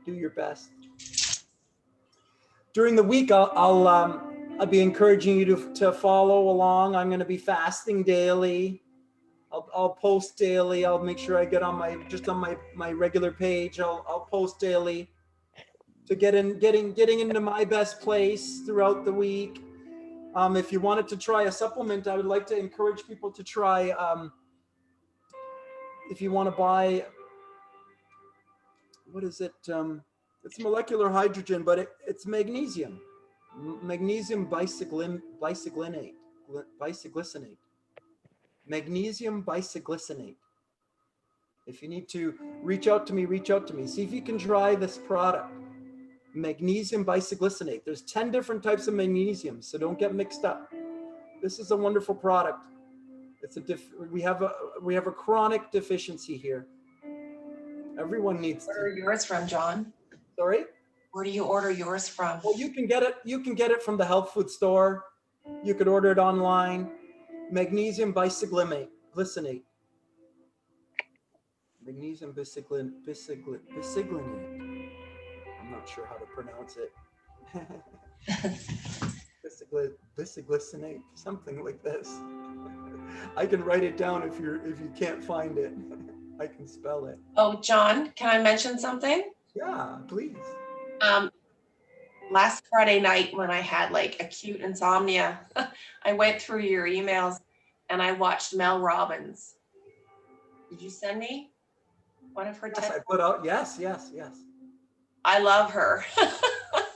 do your best. During the week, I'll be encouraging you to follow along. I'm going to be fasting daily. I'll post daily. I'll make sure I get on my regular page. I'll post daily to getting into my best place throughout the week. If you wanted to try a supplement, I would like to encourage people to try. If you want to buy, what is it? It's molecular hydrogen, but it's magnesium. Magnesium bisoglycinate. Magnesium bisoglycinate. If you need to reach out to me, reach out to me. See if you can try this product. Magnesium bisoglycinate. There's 10 different types of magnesium, so don't get mixed up. This is a wonderful product. It's we have a chronic deficiency here. Everyone needs to. Where are yours from, John? Sorry? Where do you order yours from? Well, you can get it from the health food store. You could order it online. Magnesium bisoglycinate. Magnesium bisoglycinate. I'm not sure how to pronounce it. Bisoglycinate, something like this. I can write it down if you can't find it. I can spell it. Oh, John, can I mention something? Yeah, please. Last Friday night when I had like acute insomnia, I went through your emails and I watched Mel Robbins. Did you send me one of her? Yes, I put out. Yes. I love her.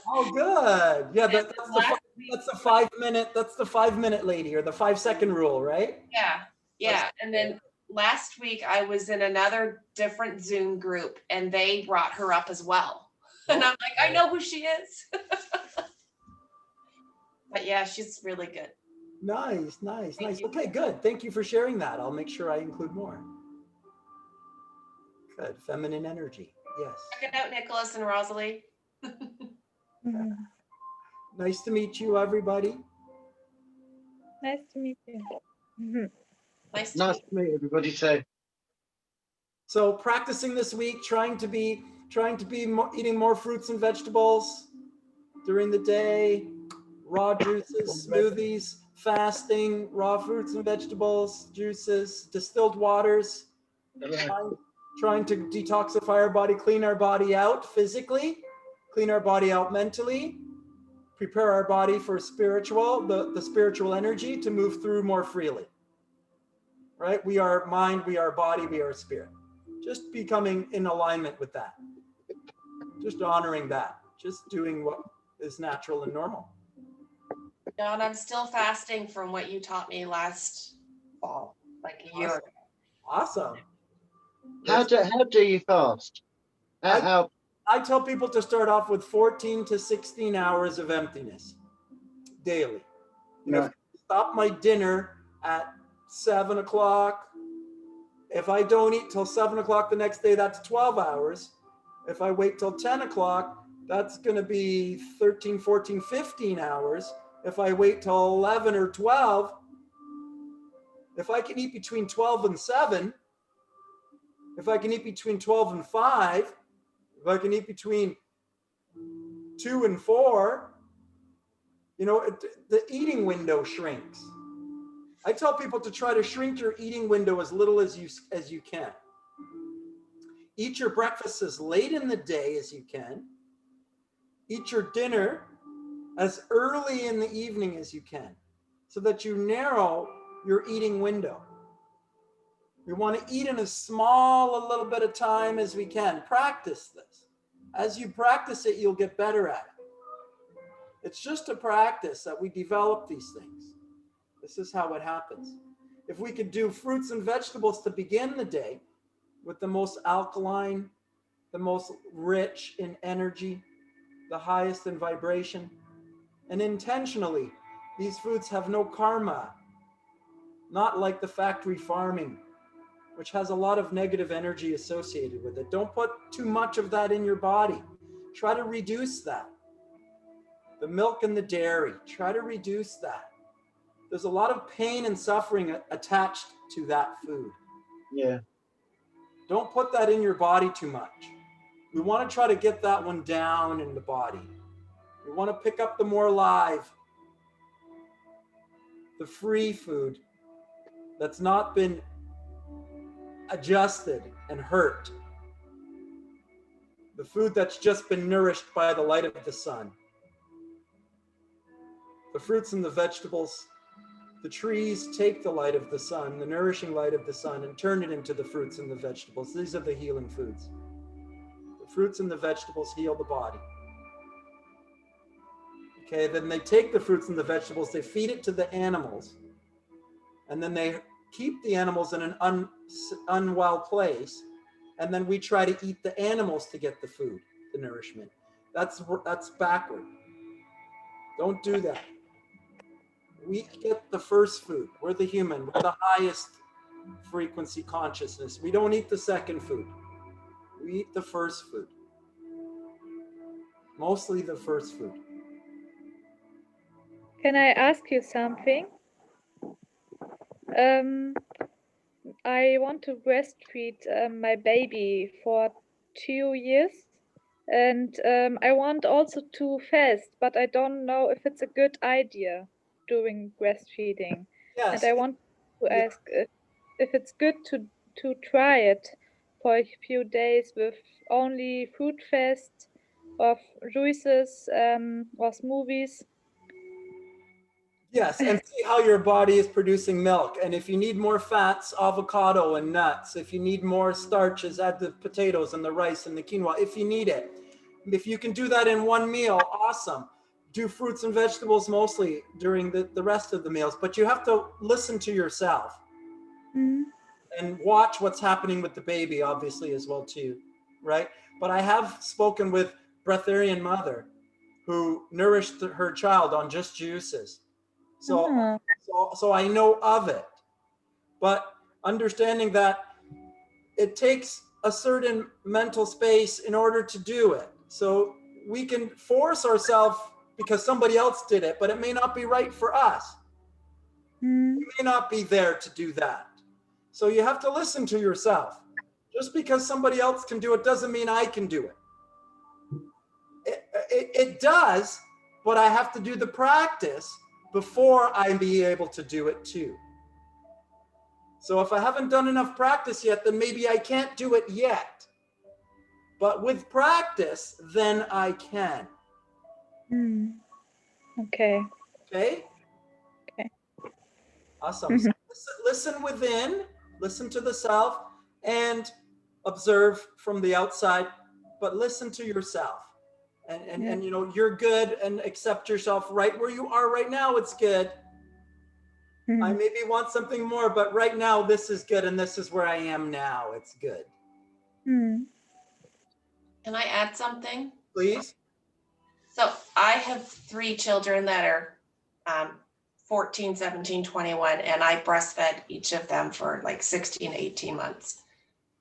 Oh, good. Yeah, that's the 5 minute. That's the 5 minute lady, or the 5 second rule, right? Yeah. And then last week I was in another different Zoom group and they brought her up as well. And I'm like, I know who she is. But yeah, she's really good. Nice. Okay, good. Thank you for sharing that. I'll make sure I include more. Good. Feminine energy. Yes. Check it out, Nicholas and Rosalie. Nice to meet you, everybody. Nice to meet you. Nice Nice to meet everybody too. So practicing this week, trying to be eating more fruits and vegetables during the day, raw juices, smoothies, fasting, raw fruits and vegetables, juices, distilled waters, trying to detoxify our body, clean our body out physically, clean our body out mentally, prepare our body for the spiritual energy to move through more freely. Right? We are mind, we are body, we are spirit. Just becoming in alignment with that. Just honoring that. Just doing what is natural and normal. John, I'm still fasting from what you taught me last fall, like a year ago. Awesome. How do you fast? How I tell people to start off with 14 to 16 hours of emptiness daily. If I stop my dinner at 7 o'clock, if I don't eat till 7 o'clock the next day, that's 12 hours. If I wait till 10 o'clock, that's going to be 13, 14, 15 hours. If I wait till 11 or 12, if I can eat between 12 and 7, if I can eat between 12 and 5, if I can eat between 2 and 4, the eating window shrinks. I tell people to try to shrink your eating window as little as you can. Eat your breakfast as late in the day as you can. Eat your dinner as early in the evening as you can, so that you narrow your eating window. We want to eat in a little bit of time as we can. Practice this. As you practice it, you'll get better at it. It's just a practice that we develop these things. This is how it happens. If we could do fruits and vegetables to begin the day with the most alkaline, the most rich in energy, the highest in vibration, and intentionally, these foods have no karma, not like the factory farming, which has a lot of negative energy associated with it. Don't put too much of that in your body. Try to reduce that. The milk and the dairy, try to reduce that. There's a lot of pain and suffering attached to that food. Yeah. Don't put that in your body too much. We want to try to get that one down in the body. We want to pick up the more live, the free food that's not been adjusted and hurt. The food that's just been nourished by the light of the sun. The fruits and the vegetables, the trees take the light of the sun, the nourishing light of the sun, and turn it into the fruits and the vegetables. These are the healing foods. The fruits and the vegetables heal the body. Okay, then they take the fruits and the vegetables, they feed it to the animals, and then they keep the animals in an unwell place, and then we try to eat the animals to get the food, the nourishment. That's backward. Don't do that. We get the first food. We're the human. We're the highest frequency consciousness. We don't eat the second food. We eat the first food. Mostly the first food. Can I ask you something? I want to breastfeed my baby for 2 years, and I want also to fast, but I don't know if it's a good idea during breastfeeding. Yes. And I want to Yeah. ask if it's good to try it for a few days with only fruit fast or juices or smoothies. Yes, and see how your body is producing milk. And if you need more fats, avocado and nuts. If you need more starches, add the potatoes and the rice and the quinoa if you need it. If you can do that in one meal, awesome. Do fruits and vegetables mostly during the rest of the meals, but you have to listen to yourself and watch what's happening with the baby, obviously, as well, too, right? But I have spoken with breatharian mother who nourished her child on just juices. So I know of it, but understanding that it takes a certain mental space in order to do it. So we can force ourselves because somebody else did it, but it may not be right for us. We may not be there to do that. So you have to listen to yourself. Just because somebody else can do it doesn't mean I can do it. It does, but I have to do the practice before I be able to do it too. So if I haven't done enough practice yet, then maybe I can't do it yet. But with practice, then I can. Okay. Okay? Okay. Awesome. So listen within, listen to the self, and observe from the outside, but listen to yourself. And you know, you're good, and accept yourself right where you are right now. It's good. I maybe want something more, but right now this is good, and this is where I am now. It's good. Can I add something? Please. So I have 3 children that are 14, 17, 21, and I breastfed each of them for like 16, 18 months.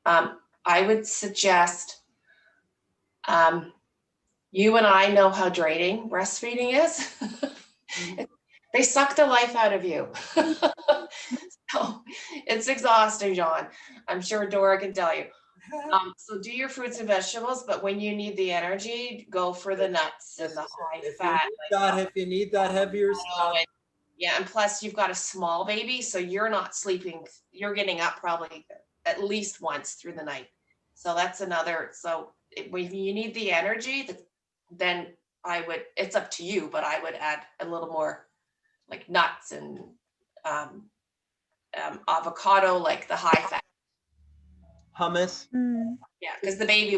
I would suggest you and I know how draining breastfeeding is. They suck the life out of you. So it's exhausting, John. I'm sure Dora can tell you. So do your fruits and vegetables, but when you need the energy, go for the nuts and the high fat. If you need that heavier stuff. Yeah, and plus you've got a small baby, so you're not sleeping. You're getting up probably at least once through the night. So that's another. So if you need the energy, then I would. It's up to you, but I would add a little more, like nuts and avocado, like the high fat. Hummus. Yeah, because the baby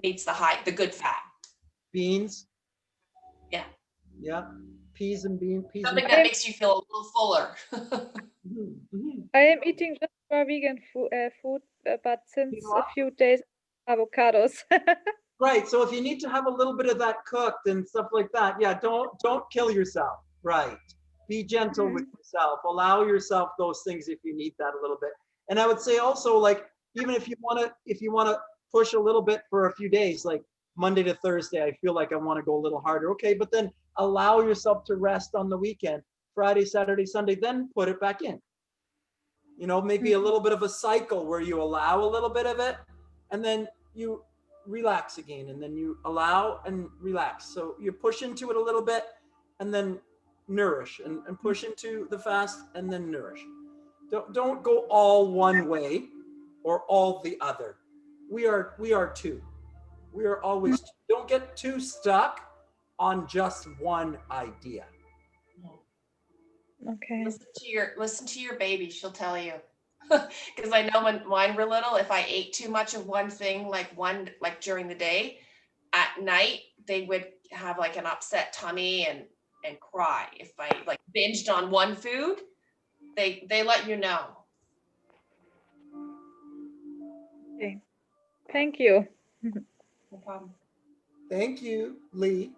needs the good fat. Beans. Yeah. Yeah. Peas and beans. Something that makes you feel a little fuller. I am eating just for vegan food, but since a few days, avocados. Right. So if you need to have a little bit of that cooked and stuff like that, yeah, don't kill yourself. Right. Be gentle with yourself. Allow yourself those things if you need that a little bit. And I would say also, like, even if you want to push a little bit for a few days, like Monday to Thursday, I feel like I want to go a little harder. Okay, but then allow yourself to rest on the weekend, Friday, Saturday, Sunday, then put it back in. You know, maybe a little bit of a cycle where you allow a little bit of it and then you relax again, and then you allow and relax. So you push into it a little bit and then nourish, and push into the fast and then nourish. Don't go all one way or all the other. We are two. We are always two. Don't get too stuck on just one idea. Okay. Listen to your baby. She'll tell you. Because I know when mine were little, if I ate too much of one thing, like during the day, at night, they would have like an upset tummy and cry. If I like binged on one food, they let you know. Okay. Thank you. No problem. Thank you, Lee.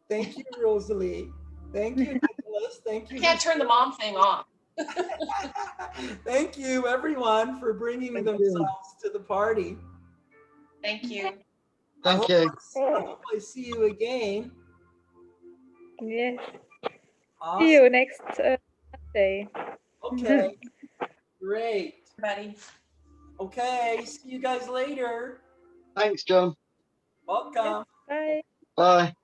Thank you, Rosalie. Thank you, Nicholas. Thank I you. can't turn the mom thing off. Thank you, everyone, for bringing Thank you. themselves to the party. Thank you. Thank you. I hope I see you again. Yes. See Awesome. you next Monday. Okay. Great. Everybody. Okay. See you guys later. Thanks, John. Welcome. Bye. Bye.